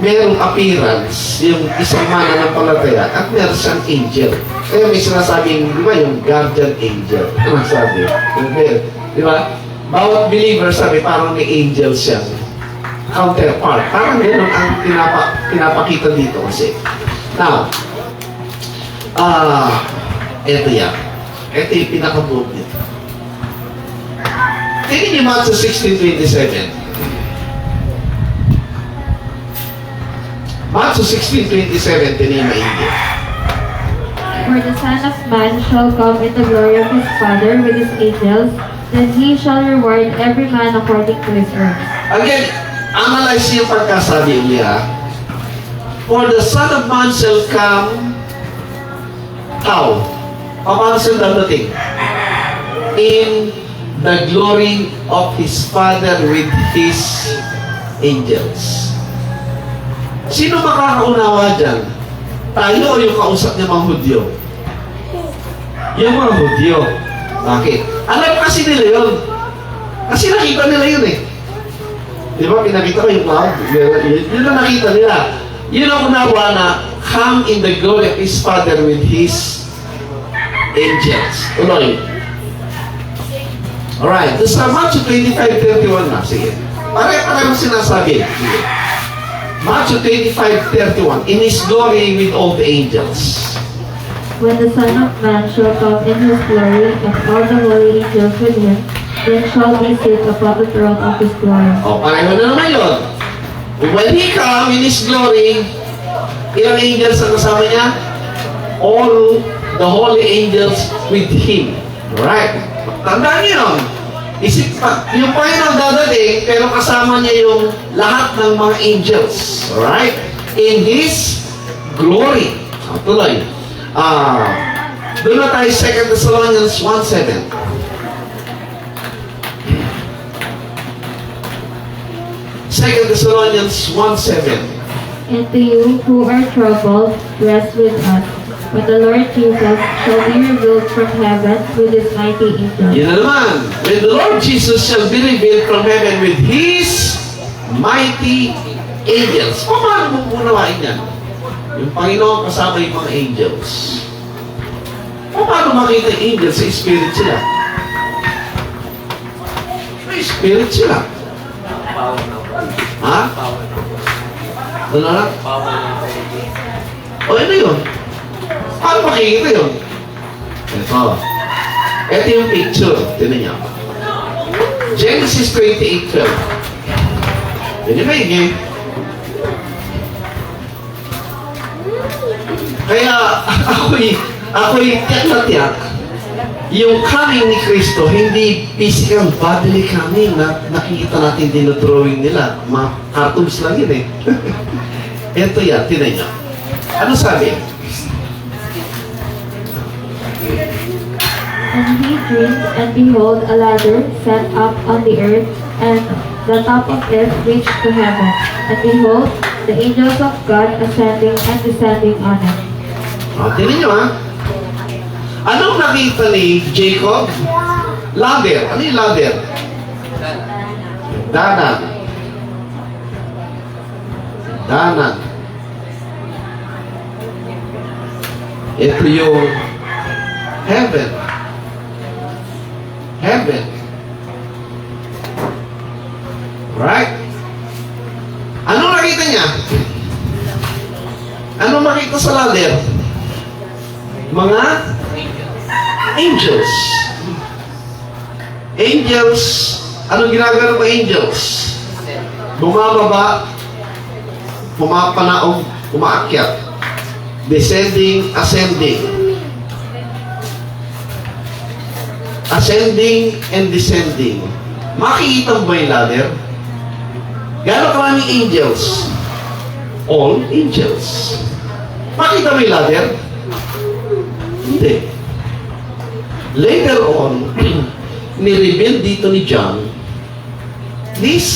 A: merong appearance yung isang mananampalataya at meron siyang angel. Kaya may sinasabing, di ba, yung guardian angel. Ano sabi? Di ba? Bawat believer sabi, parang may angel siyang counterpart. Parang gano'n ang pinapakita dito kasi. Now, eto yan. Ito yung pinakabuot nito. Tingin niyo Matthew 16:27. Matthew 16:27, tingin maigi.
C: For the Son of Man shall come in the glory of his Father with his angels, then he shall reward every man according to his works.
A: Again, analyze yung pagkasabi niya. For the Son of Man shall come, how? Paano siya dadating? In the glory of his Father with his angels. Sino makakaunawa dyan? Tayo o yung kausap niya mga Hudyo? Yung mga Hudyo. Bakit? Alam kasi nila yun. Kasi nakita nila yun eh. Di ba, pinakita ko yung cloud? Yun ang nakita nila. Yun ang unawa na come in the glory of his Father with his angels. Tuloy. Alright, this is Matthew 25:31 na. Sige. Pare-pareho sinasabi. Sige. Matthew 25:31. In his glory with all the angels.
C: When the Son of Man shall come in his glory, and all the holy angels with him, then shall he sit upon the throne of his glory.
A: O, pareho na naman yun. When he come in his glory, ilang angels ang kasama niya? All the holy angels with him. Alright. Tandaan niyo yun. Isip pa, yung Panginoon dadating, pero kasama niya yung lahat ng mga angels. Alright? In his glory. Tuloy. Doon na tayo 2 Thessalonians 1:7. 2 Thessalonians 1:7.
C: And to you who are troubled, rest with us, when the Lord Jesus shall be revealed from heaven with his mighty angels.
A: Yun na naman. When the Lord Jesus shall be revealed from heaven with his mighty angels. Paano mo unawain yan? Yung Panginoon kasama yung mga angels. Paano makita yung angels sa spirit sila? May spirit sila.
B: Power na.
A: Ha?
B: Power na.
A: Ano na?
B: Power na.
A: O ano yun? Paano makikita yun? Ito. Ito yung picture. Tinan niyo. Genesis 28:12. Yun yung maigi. Kaya ako'y tiyak na tiyak. Yung coming ni Kristo, hindi physical bodily coming na nakikita natin dinodrawing nila. Mga cartoons lang yun eh. Ito yan, tinan niyo. Ano sabi?
C: And he dreamed, and behold, a ladder set up on the earth, and the top of it reached to heaven. And behold, the angels of God ascending and descending on it.
A: Tinan niyo ha. Anong nakita ni Jacob? Ladder. Ano yung ladder? Danan. Danan. Ito yung heaven. Heaven. Right? Ano nakita niya? Ano makita sa ladder? Mga angels. Angels. Anong ginagawa ng angels? Bumababa, pumapanaog umaakyat. Descending, ascending. Ascending and descending. Makikita mo ba yung ladder? Gano'ng karaming angels? All angels. Makita mo yung ladder? Hindi. Later on, ni-reveal dito ni John, this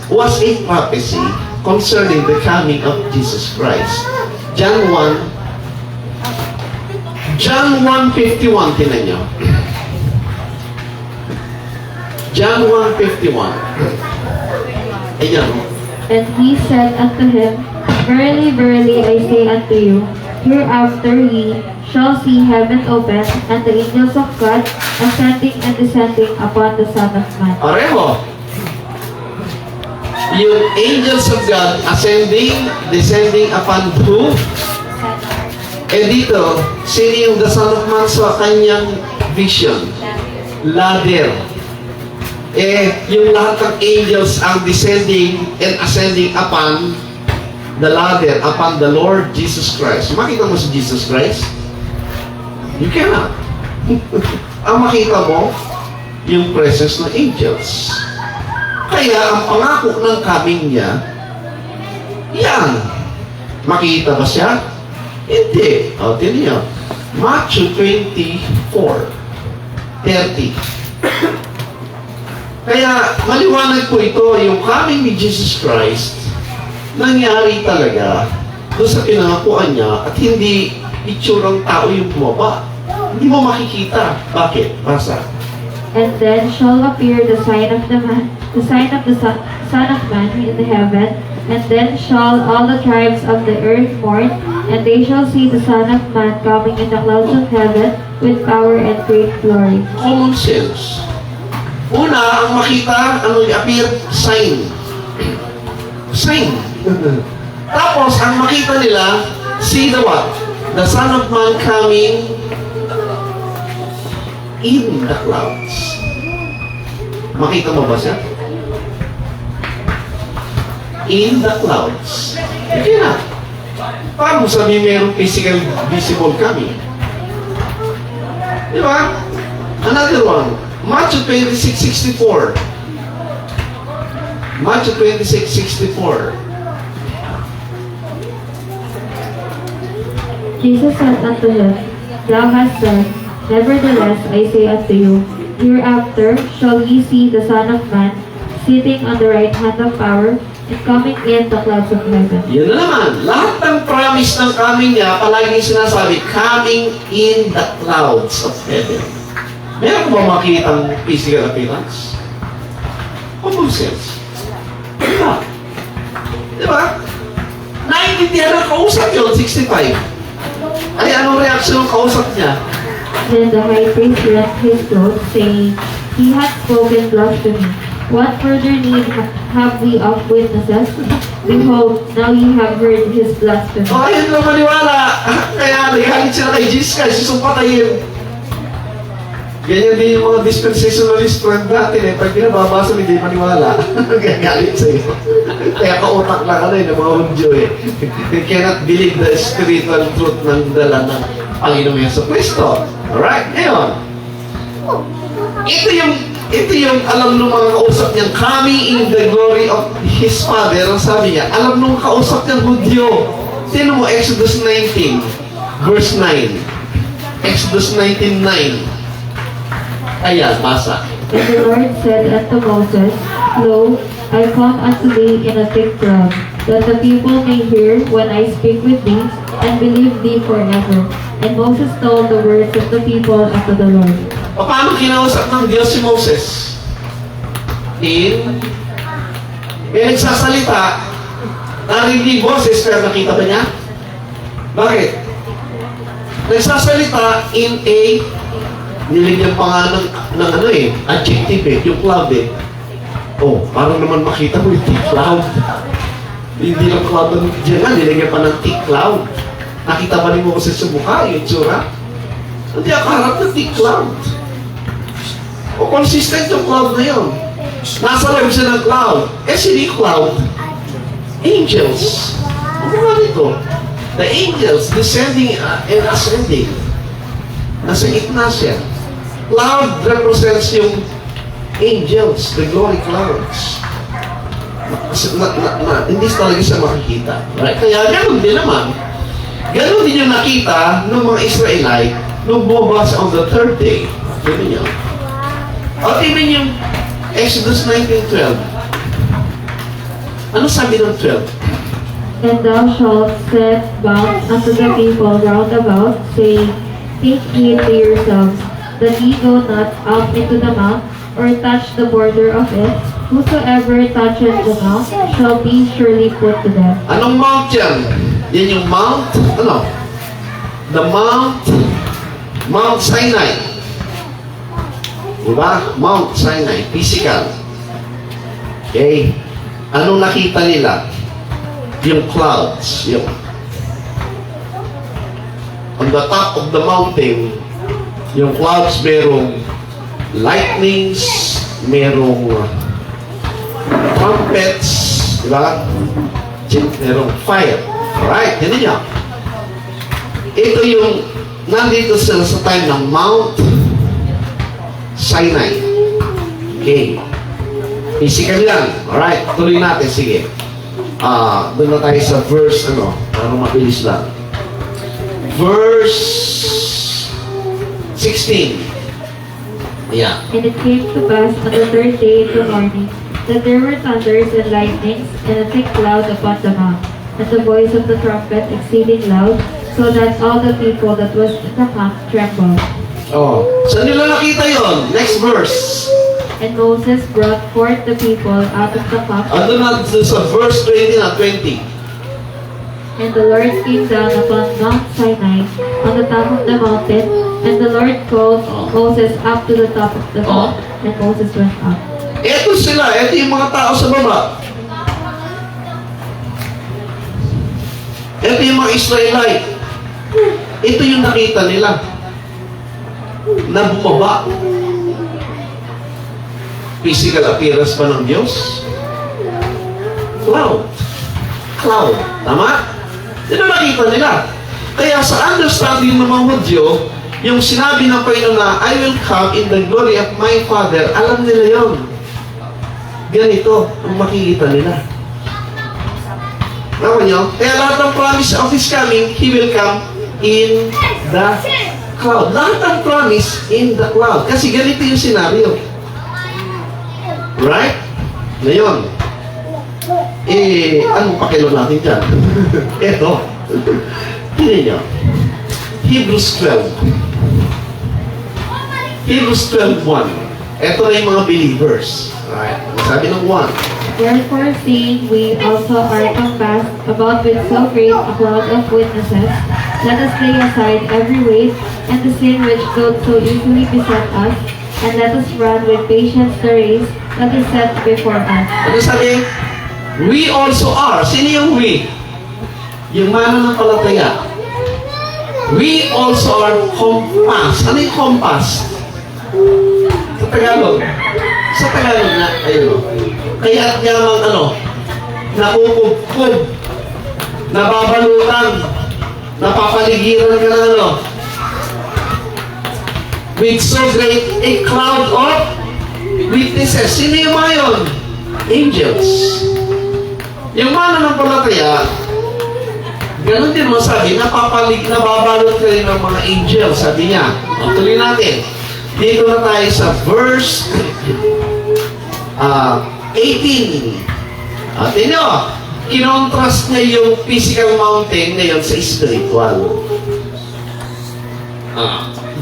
A: was a prophecy concerning the coming of Jesus Christ. John 1:51, tinan nyo. John 1:51. Ayan.
C: And he said unto him, Verily, verily, I say unto you, hereafter ye shall see heaven open, and the angels of God ascending and descending upon the Son of Man.
A: Pareho. Yung angels of God ascending, descending upon who? Eh dito, sino yung the Son of Man sa kanyang vision? Ladder. Eh, yung lahat ng angels ang descending and ascending upon the ladder, upon the Lord Jesus Christ. Makita mo si Jesus Christ? You cannot. Ang makita mo, yung presence ng angels. Kaya, ang pangako ng coming niya, yan. Makita ba siya? Hindi. O, tinan niyo. Matthew 24:30. Kaya, maliwanag po ito, yung coming ni Jesus Christ, nangyari talaga doon sa pinangakuan niya at hindi itsurang tao yung bumaba. Hindi mo makikita. Bakit? Basa.
C: And then shall appear the sign of the Son of Man in the heaven, and then shall all the tribes of the earth mourn, and they shall see the Son of Man coming in the clouds of heaven with power and great glory.
A: Common sense. Una, ang makita, ano yung appear? Sign. Sign. Tapos, ang makita nila, see the what? The Son of Man coming in the clouds. Makita mo ba siya? In the clouds. Hindi na. Paano sabi mayroong physical visible coming? Di ba? Another one. Matthew 26:64. Matthew 26:64.
C: Jesus said unto him, Thou hast said, Nevertheless I say unto you, hereafter shall ye see the Son of Man sitting on the right hand of power, and coming in the clouds of heaven.
A: Yun na naman. Lahat ng promise ng coming niya, palaging sinasabi, coming in the clouds of heaven. Meron ba makikitang physical appearance? Common sense. Diba? Diba? Naintindihan ng kausap yun, 65. Ay, anong reaksyon ng kausap niya?
C: Then the high priest rent his clothes, saying, He hath spoken blasphemy. What further need have we of witnesses? Behold, now ye have heard his blasphemy.
A: O, ayun lang maniwala. Kaya nagalit sila kay Jesus Christ, susupatayin. Ganyan din yung mga dispensationalist friend natin eh. Pag pinababasa, hindi maniwala. Gagalit sa'yo. Kaya kautak lang ano eh, ng mga Hudyo eh. They cannot believe the spiritual truth ng dala ng Panginoon Yeso Cristo. Alright, ngayon. Ito yung alam ng mga kausap niyang coming in the glory of His Father. Ang sabi niya, alam ng kausap niyang Hudyo. Sino mo, Exodus 19, verse 9. Exodus 19:9. Ayan, basa.
C: And the Lord said unto Moses, Lo, I come unto thee in a thick cloud, that the people may hear when I speak with thee, and believe thee forever. And Moses told the words of the people unto the Lord.
A: Paano kinausap ng Diyos si Moses? May nagsasalita, narinig boses, pero nakita ba niya? Bakit? Nagsasalita in a, nilagyan pa nga ng ano eh, adjective eh, yung cloud eh. Oh, parang naman makita mo yung thick cloud. Hindi lang cloud ng diyan nga, nilagyan pa ng thick cloud. Nakita ba ni Moses sa mukha, yung tsura? Hindi ako harap ng thick cloud. O consistent yung cloud na yun. Nasa loob siya ng cloud. Eh, sino yung cloud? Angels. Ano nga dito? The angels descending and ascending. Nasa gitna siya. Cloud represents yung angels, the glory clouds. Hindi talaga siya makikita. Right? Kaya ganoon din naman. Ganoon din yung nakita ng mga Israelite nung bumabas on the third day. Ganoon niyo. O tingnan yung Exodus 19:12. Ano sabi ng 12?
C: And thou shalt set bounds unto the people round about, saying, Take heed to yourselves, that ye go not up into the mount, or touch the border of it. Whosoever toucheth the mount shall be surely put to death.
A: Anong mount yan? Yan yung mount, ano? The Mount Sinai. Diba? Mount Sinai, physical. Okay? Anong nakita nila? Yung clouds. On the top of the mountain, yung clouds merong lightnings, merong trumpets, diba? Merong fire. Alright, hindi niya. Ito yung nandito sila sa time ng Mount Sinai. Okay. Physical yan. Alright, tuloy natin. Sige. Doon na tayo sa verse, para mabilis lang. Verse 16. Yeah.
C: And it came to pass on the third day in the morning, that there were thunders and lightnings, and a thick cloud upon the mount, and the voice of the trumpet exceeding loud, so that all the people that was in the camp trembled.
A: Oh. Saan nila nakita yon? Next verse.
C: And Moses brought forth the people out of the camp,
A: Ano na sa verse 20 na 20.
C: and the Lord came down upon Mount Sinai, on the top of the mountain, and the Lord called Moses up to the top of the mount, and Moses went up.
A: Ito sila. Ito yung mga tao sa baba. Ito yung mga Israelite. Ito yung nakita nila na bumaba. Physical appearance pa ng Diyos. Cloud. Cloud. Tama? Yan ang nakita nila. Kaya sa understanding ng mga Hudyo, yung sinabi ng Panginoon na, I will come in the glory of my Father, alam nila yon. Ganito ang makikita nila. Naman nyo? Kaya lahat ng promise of His coming, He will come in the cloud. Lahat ng promise in the cloud. Kasi ganito yung scenario. Right? Ngayon, anong pakilo natin dyan? Eto. Tingnan nyo. Hebrews 12. Hebrews 12:1. Ito na yung mga believers. Right? Sabi ng 1.
C: Therefore, seeing we also are compassed about with so great a cloud of witnesses, let us lay aside every weight and the sin which doth so easily beset us, and let us run with patience the race that is set before us.
A: Ano sabi? We also are. Sino yung we? Yung mananampalataya. We also are compassed. Ano yung compass? Sa Tagalog. Sa Tagalog na, ayun. Kaya namang nakukubkub, nababalutan, napapaligiran ka ng with so great a cloud of witnesses. Sino yung mga yun? Angels. Yung mananampalataya, ganun din masabi, nababalot ka rin ng mga angels, sabi niya. Tuloy natin. Dito na tayo sa verse 18. At inyo, kinontrast niya yung physical mountain ngayon sa spiritual.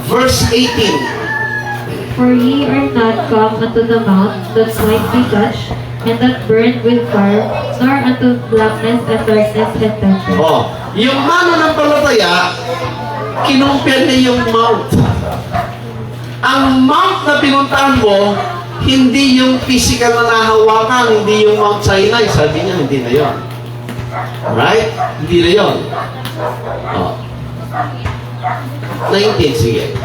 A: Verse 18.
C: For ye are not come unto the mount that might be touched, and that burned with fire, nor unto blackness and darkness and temper.
A: Yung mananampalataya, kinumpir niya yung mount. Ang mount na pinuntahan mo, hindi yung physical na nahawakan, hindi yung Mount Sinai. Sabi niya, hindi na yun. Right? Hindi na yun. 19, sige.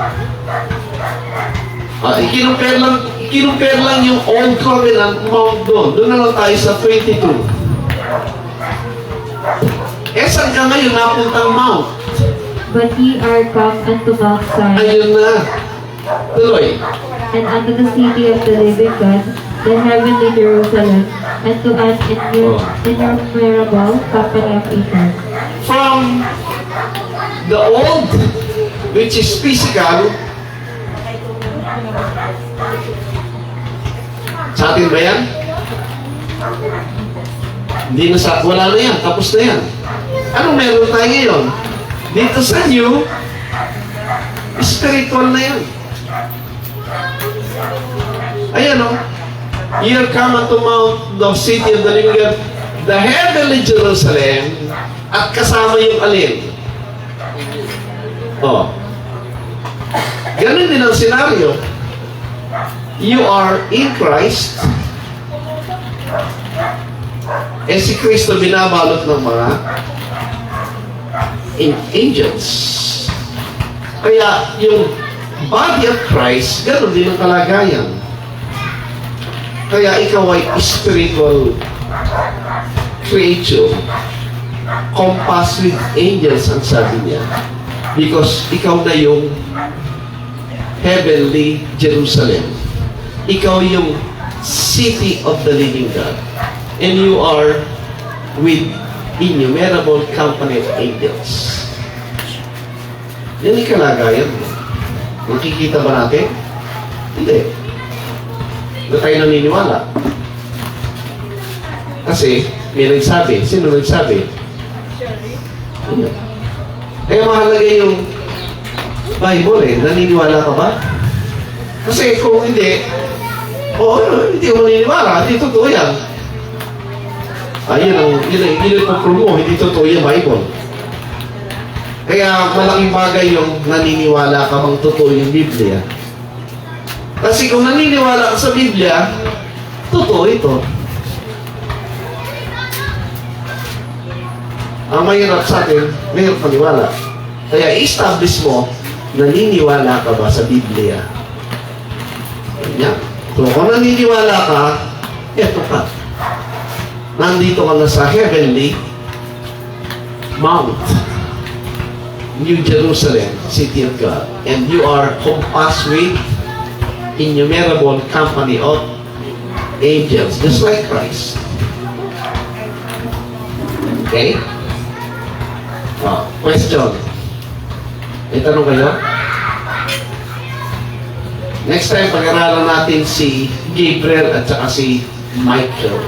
A: Kinumpir lang yung Old Covenant Mount doon. Doon na lang tayo sa 22. Eh, saan ka ngayon napuntang Mount?
C: But ye are come unto Mount Zion,
A: Ayun na. Tuloy.
C: and unto the city of the living God, the heavenly Jerusalem, and to an innumerable company of angels.
A: From the old, which is physical, sa atin ba yan? Hindi na sa, wala na yan, tapos na yan. Anong meron tayo ngayon? Dito sa new, spiritual na yan. Ayan o. Here come unto Mount, the city of the living God, the heavenly Jerusalem, at kasama yung alin. Oh. Ganun din ang senaryo. You are in Christ. Eh si Kristo binabalot ng mga angels. Kaya yung body of Christ, ganun din ang kalagayan. Kaya ikaw ay spiritual creature. Compass with angels ang sabi niya. Because ikaw na yung heavenly Jerusalem. Ikaw yung city of the living God. And you are with innumerable company of angels. Yan ang kalagayan mo. Nakikita ba natin? Hindi. Na tayo naniniwala. Kasi, may nagsabi. Sino nagsabi? Ayan. Kaya mahalaga yung Bible eh. Naniniwala ka ba? Kasi kung hindi, hindi ko naniniwala. Hindi totoo yan. Yun ang prove mo. Hindi totoo yung Bible. Kaya malaking bagay yung naniniwala ka bang totoo yung Biblia. Kasi kung naniniwala ka sa Biblia, totoo ito. Ang mahirap sa atin, mahirap maniwala. Kaya i-establish mo, naniniwala ka ba sa Biblia? Yan. So kung naniniwala ka, eto ka. Nandito ka na sa heavenly Mount, New Jerusalem, City of God. And you are compassed with innumerable company of angels, just like Christ. Okay? Question. May tanong kayo? Next time, pag-aralan natin si Gabriel at saka si Michael.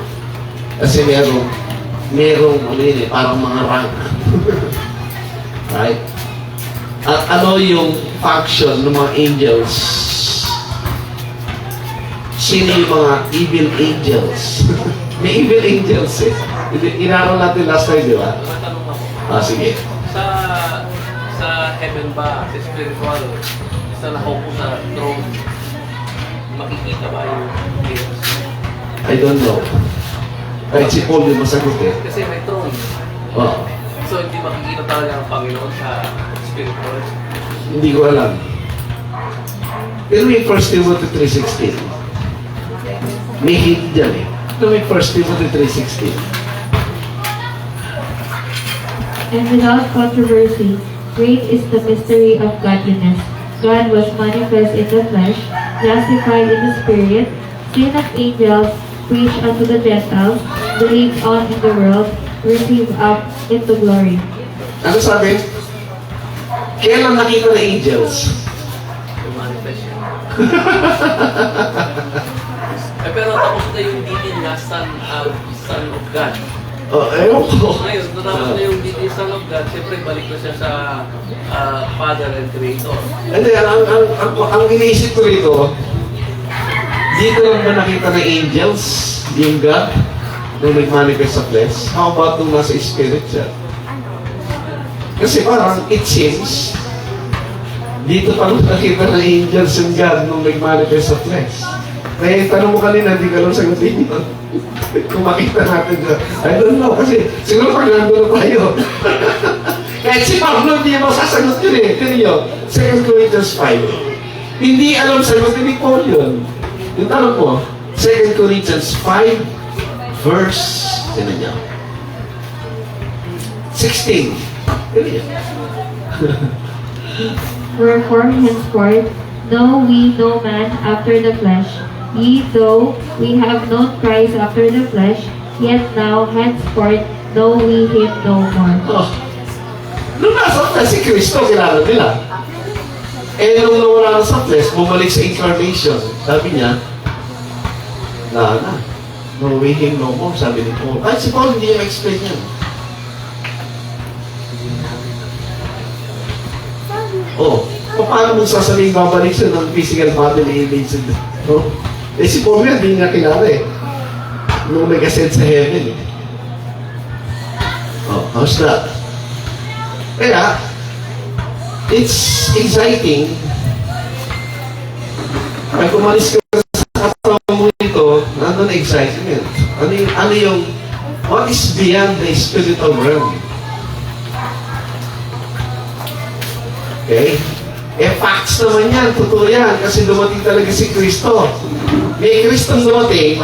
A: Kasi merong ano yun eh, parang mga rank. Right? At ano yung function ng mga angels? Sino yung mga evil angels? May evil angels eh. Inaral natin last time, di ba?
B: Matanong ako.
A: Sige.
B: Sa heaven ba, sa spiritual, sa nakaupo sa throne, makikita ba yung angels?
A: I don't know. Kahit si Paul yung masagot eh.
B: Kasi may throne.
A: Oh,
B: So, hindi makikita talaga ang Panginoon sa spiritual.
A: hindi ko alam. Pero may 1 Timothy 3:16. May hint dyan eh. Ito may 1 Timothy 3:16.
C: And without controversy, great is the mystery of godliness. God was manifest in the flesh, justified in the spirit, seen of angels, preached unto the Gentiles, believed on in the world, received up into glory.
A: Ano sabi? Kailan nakita ng angels?
B: Yung manifest yun. Pero tapos na yung detail na Son of God.
A: Ewan ko.
B: Ngayon, natapos na yung detail Son of God, siyempre balik na siya sa Father and Creator.
A: Hindi, ang iniisip ko rito, dito lang ba nakita ng angels, yung God, nung nag-manifest sa flesh? How about nung nasa spirit siya? Kasi parang, it seems, dito pa lang nakita ng angels yung God nung nag-manifest sa flesh. Kaya tanong mo kanina, hindi ka lang sagutin yun. Kung makita natin dyan. I don't know, kasi siguro pag nandun na tayo. Kahit si Pablo, hindi mo sasagot yun eh. Tignan nyo, 2 Corinthians 5. Hindi alam sagutin ni Paul yun. Yung tanong mo, 2 Corinthians 5, verse, tignan nyo. 16. Really?
C: Wherefore henceforth know we no man after the flesh. Ye though we have known Christ after the flesh, yet now henceforth know we him no more.
A: Oh. Nung nasa flesh si Kristo, kilala nila. Eh, nung nawala na sa flesh, bumalik sa incarnation. Sabi niya, na, no way him no more, sabi ni Paul. Ay, si Paul hindi niya ma-explain yan. Oh, paano mo sasabihin babalik siya ng physical bodily image? No? Eh, si Paul yan, hindi niya kilala eh. Nung nag-ascend sa heaven eh. Oh, how's that? Kaya, it's exciting. Pag umalis ka sa katawan mo ito, nandun excitement. Ano yung, what is beyond the spiritual realm? Okay? Eh, facts naman yan, totoo yan, kasi dumating talaga si Kristo. May Kristong dumating,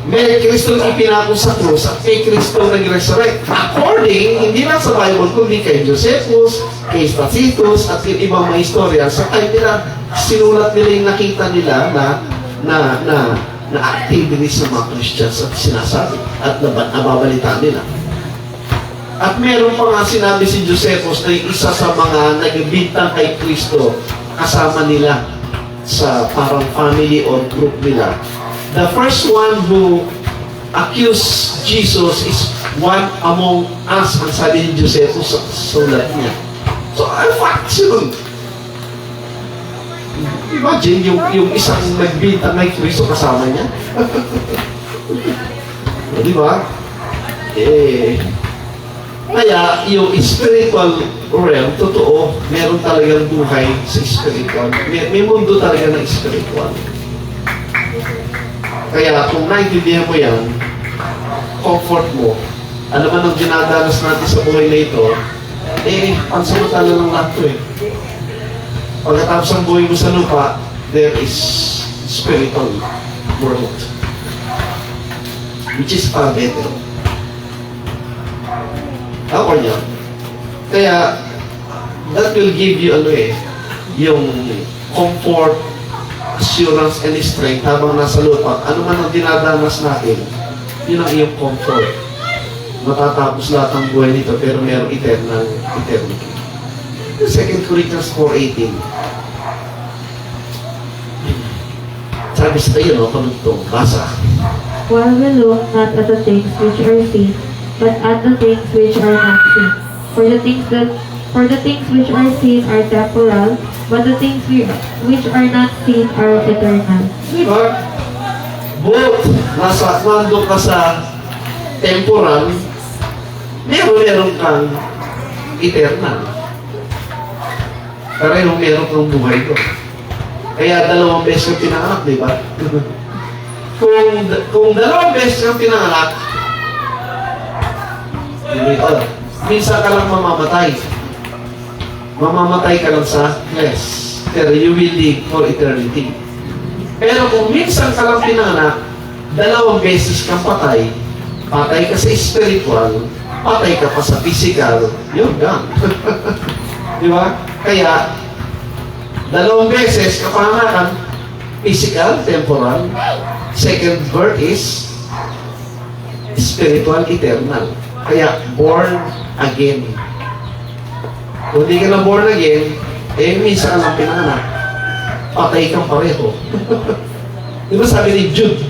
A: may Kristong ipinako sa krus, at may Kristong nag-resurrect. According, hindi lang sa Bible, kundi kay Josephus, kay Tacitus, at yung ibang mga istorya, sa time nila, sinulat nila yung nakita nila na activities ng mga Christians at sinasabi, at nababalita nila. At meron pa nga sinabi si Josephus na yung isa sa mga nagbintang kay Kristo kasama nila sa parang family or group nila. The first one who accused Jesus is one among us, ang sabi ni Josephus sa sulat niya. So, facts yun. Imagine yung isang nagbintang kay Kristo kasama niya. Di ba? Kaya, yung spiritual realm, totoo, meron talagang buhay sa spiritual. May mundo talaga ng spiritual. Kaya, kung naintindihan mo yan, comfort mo, ano man ang dinadanas natin sa buhay na ito, pansamantala lang lahat ito eh. Pagkatapos ang buhay mo sa lupa, there is spiritual world. Which is far better. Ako niya. Kaya, that will give you, yung comfort, assurance, and strength habang nasa lupa. Ano man ang dinadanas natin, yun ang iyong comfort. Matatapos lahat ang buhay nito, pero mayroong eternity. 2 Corinthians 4:18. Sabi sa iyo, no, panugtong, basa.
C: While we look not at the things which are seen, but at the things which are not seen. For the things which are seen are temporal, but the things which are not seen are eternal.
A: Diba? Both, nandun ka sa temporal, meron kang eternal. Pareho meron kang buhay ko. Kaya dalawang beses kang pinanganak, di ba? Kung dalawang beses kang pinanganak, minsan ka lang mamamatay. Mamamatay ka lang sa flesh. Pero you will live for eternity. Pero kung minsan ka lang pinanganak, dalawang beses kang patay, patay ka sa spiritual, patay ka pa sa physical, you're done. Di ba? Kaya, dalawang beses kapanganakan, physical, temporal. Second birth is spiritual, eternal. Kaya, born again. Kung di ka na born again, minsan ka lang pinanganak, patay kang pareho. Di ba sabi ni Jude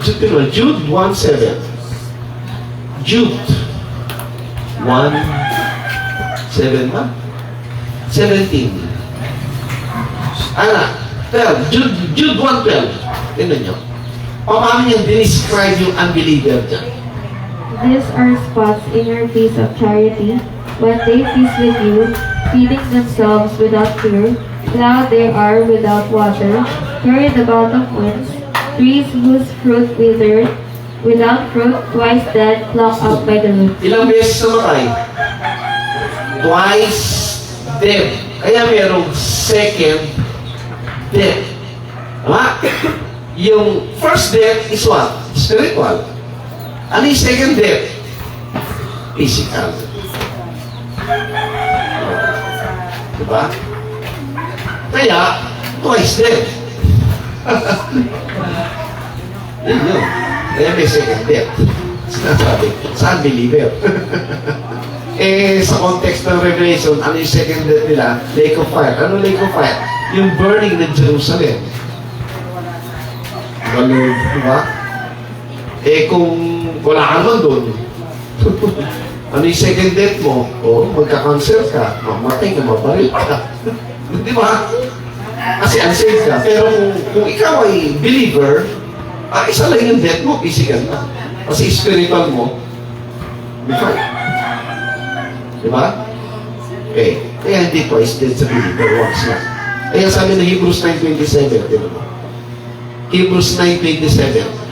A: 1:7. Jude 1:7 ba? 17. 12. Jude 1:12. Tignan nyo. Paano niya dinescribe yung unbeliever dyan?
C: These are spots in your feast of charity, when they feast with you, feeding themselves without fear, now they are without water, carried about of winds, trees whose fruit withered, without fruit, twice dead, plucked up by the roots.
A: Ilang beses namatay? Twice dead. Kaya merong second death. Tama? Yung first death is what? Spiritual. Ano yung second death? Physical. Diba? Kaya, twice din. Yun yun. Kaya may second death. Sinasabi, sa unbeliever. Sa context ng Revelation, ano yung second death nila? Lake of fire. Ano lake of fire? Yung burning ng Jerusalem. Galod, diba? Kung wala ka naman doon, ano yung second death mo? Magka-cancer ka, mamatay ka, mabaril ka. Di ba? Kasi unsaved ka. Pero kung ikaw ay believer, isa lang yung death mo, physical na. Kasi spiritual mo, di ba? Di ba? Kaya hindi twice dead sa believer, once lang. Kaya sabi ng Hebrews 9:27, di ba? Hebrews 9:27.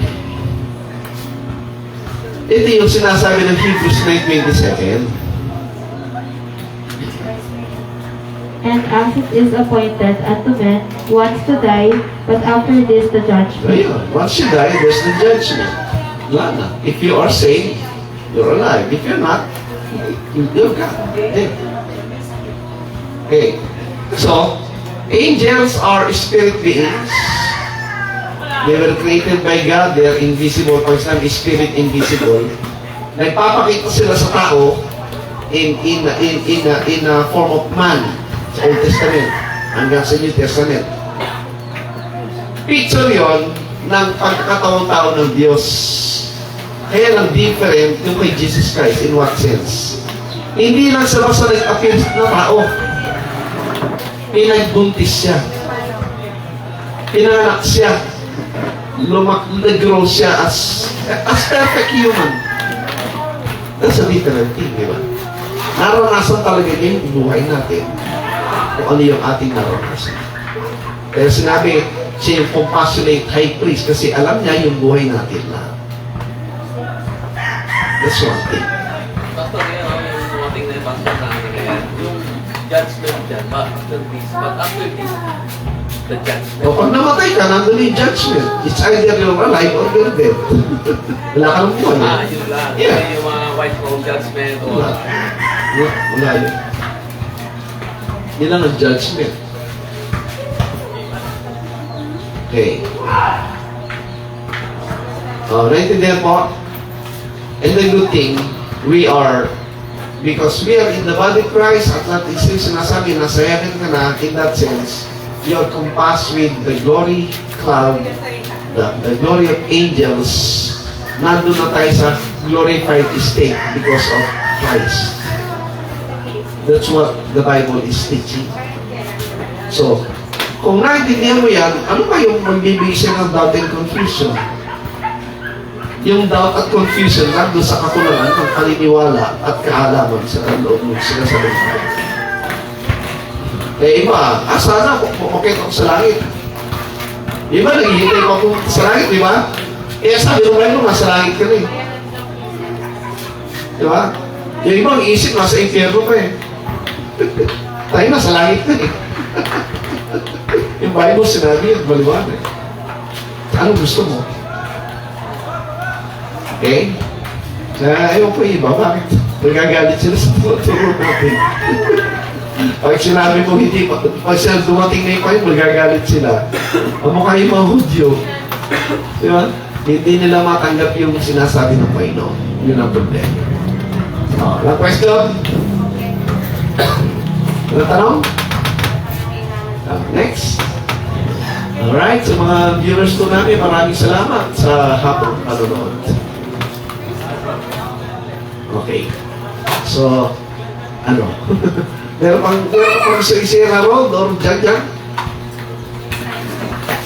A: Ito yung sinasabi ng Hebrews 9:27.
C: And as it is appointed unto men once to die, but after this the judgment.
A: Ayun, once you die, there's the judgment. Wala na. If you are saved, you're alive. If you're not, you're gone. Okay. So, angels are spirit beings. They were created by God. They are invisible. For example, spirit invisible. Nagpapakita sila sa tao in a form of man sa Old Testament hanggang sa New Testament. Picture yon ng pagkakataong tao ng Diyos. Kaya lang different yung kay Jesus Christ. In what sense? Hindi lang sa basta nag-appear na tao. Pinagbuntis siya. Pinanak siya. Nag-grow siya as perfect human. That's a different thing, di ba? Naranasan talaga niya yung buhay natin kung ano yung ating naranasan. Kaya sinabi, siya yung compassionate high priest kasi alam niya yung buhay natin na. That's one thing.
B: Pastor, yung dumating na yung pastor na yung judgment dyan, after this, but after this, the judgment.
A: O pag namatay ka, nandun yung judgment. It's either you're alive or you're dead. Wala ka lang buwan.
B: Yun lang.
A: Yeah.
B: Yung mga white throne judgment or...
A: Wala yun. Yun lang ang judgment. Okay. Naintindihan po? And the good thing, because we are in the body of Christ, at that is sinasabi, nasa heaven ka na, in that sense, you are compassed with the glory cloud, the glory of angels. Nandun na tayo sa glorified state because of Christ. That's what the Bible is teaching. So, kung naintindihan mo yan, ano ba yung magbibigay siya ng doubt and confusion? Yung doubt at confusion nandun sa kakulangan ng paniniwala at kaalaman sa loob ng sinasabi. Kaya iba, sana pumakit ako sa langit. Iba, naghihintay pa ako sa langit, di ba? Kaya sabi nung ngayon, nasa langit ka na eh. Di ba? Yung iba, ang isip, nasa impyerno ka eh. Tayo nasa langit ka eh. Yung Bible, sinabi yun, maliwanag. Anong gusto mo? Okay? Kaya ayaw ko iba, bakit? Nagagalit sila sa tuturo natin. Pag sinabi mo hindi, pag sila dumating na yung kayo, magagalit sila. Mukha yung mga Hudyo. Di ba? Hindi nila matanggap yung sinasabi ng Panginoon. Yun ang problema. Walang question? Walang tanong? Next. Alright, sa mga viewers ko namin, maraming salamat sa hapong panonood. Okay. So, ano? Meron pang isa road or dyan?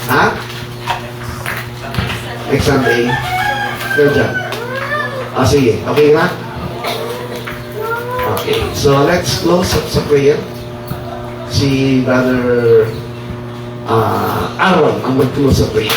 A: Ha? Next Sunday? Meron dyan? Sige. Okay na? Okay. So, let's close up sa prayer. Si Brother Aaron ang mag-close sa prayer.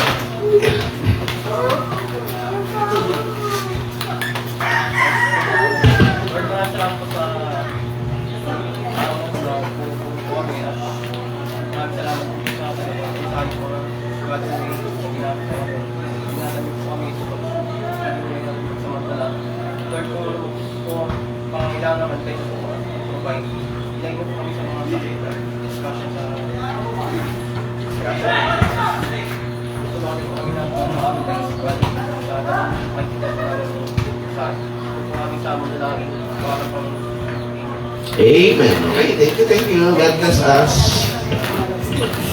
D: Lord, kung pangailangan naman kayo provide Ilagay po kami sa mga sakit at discussion sa tumawagin po kami ng mga evidence bali sa makikita po namin sa tumawagin sa mga namin para pang
A: Amen. Okay, thank you, thank you. God bless us.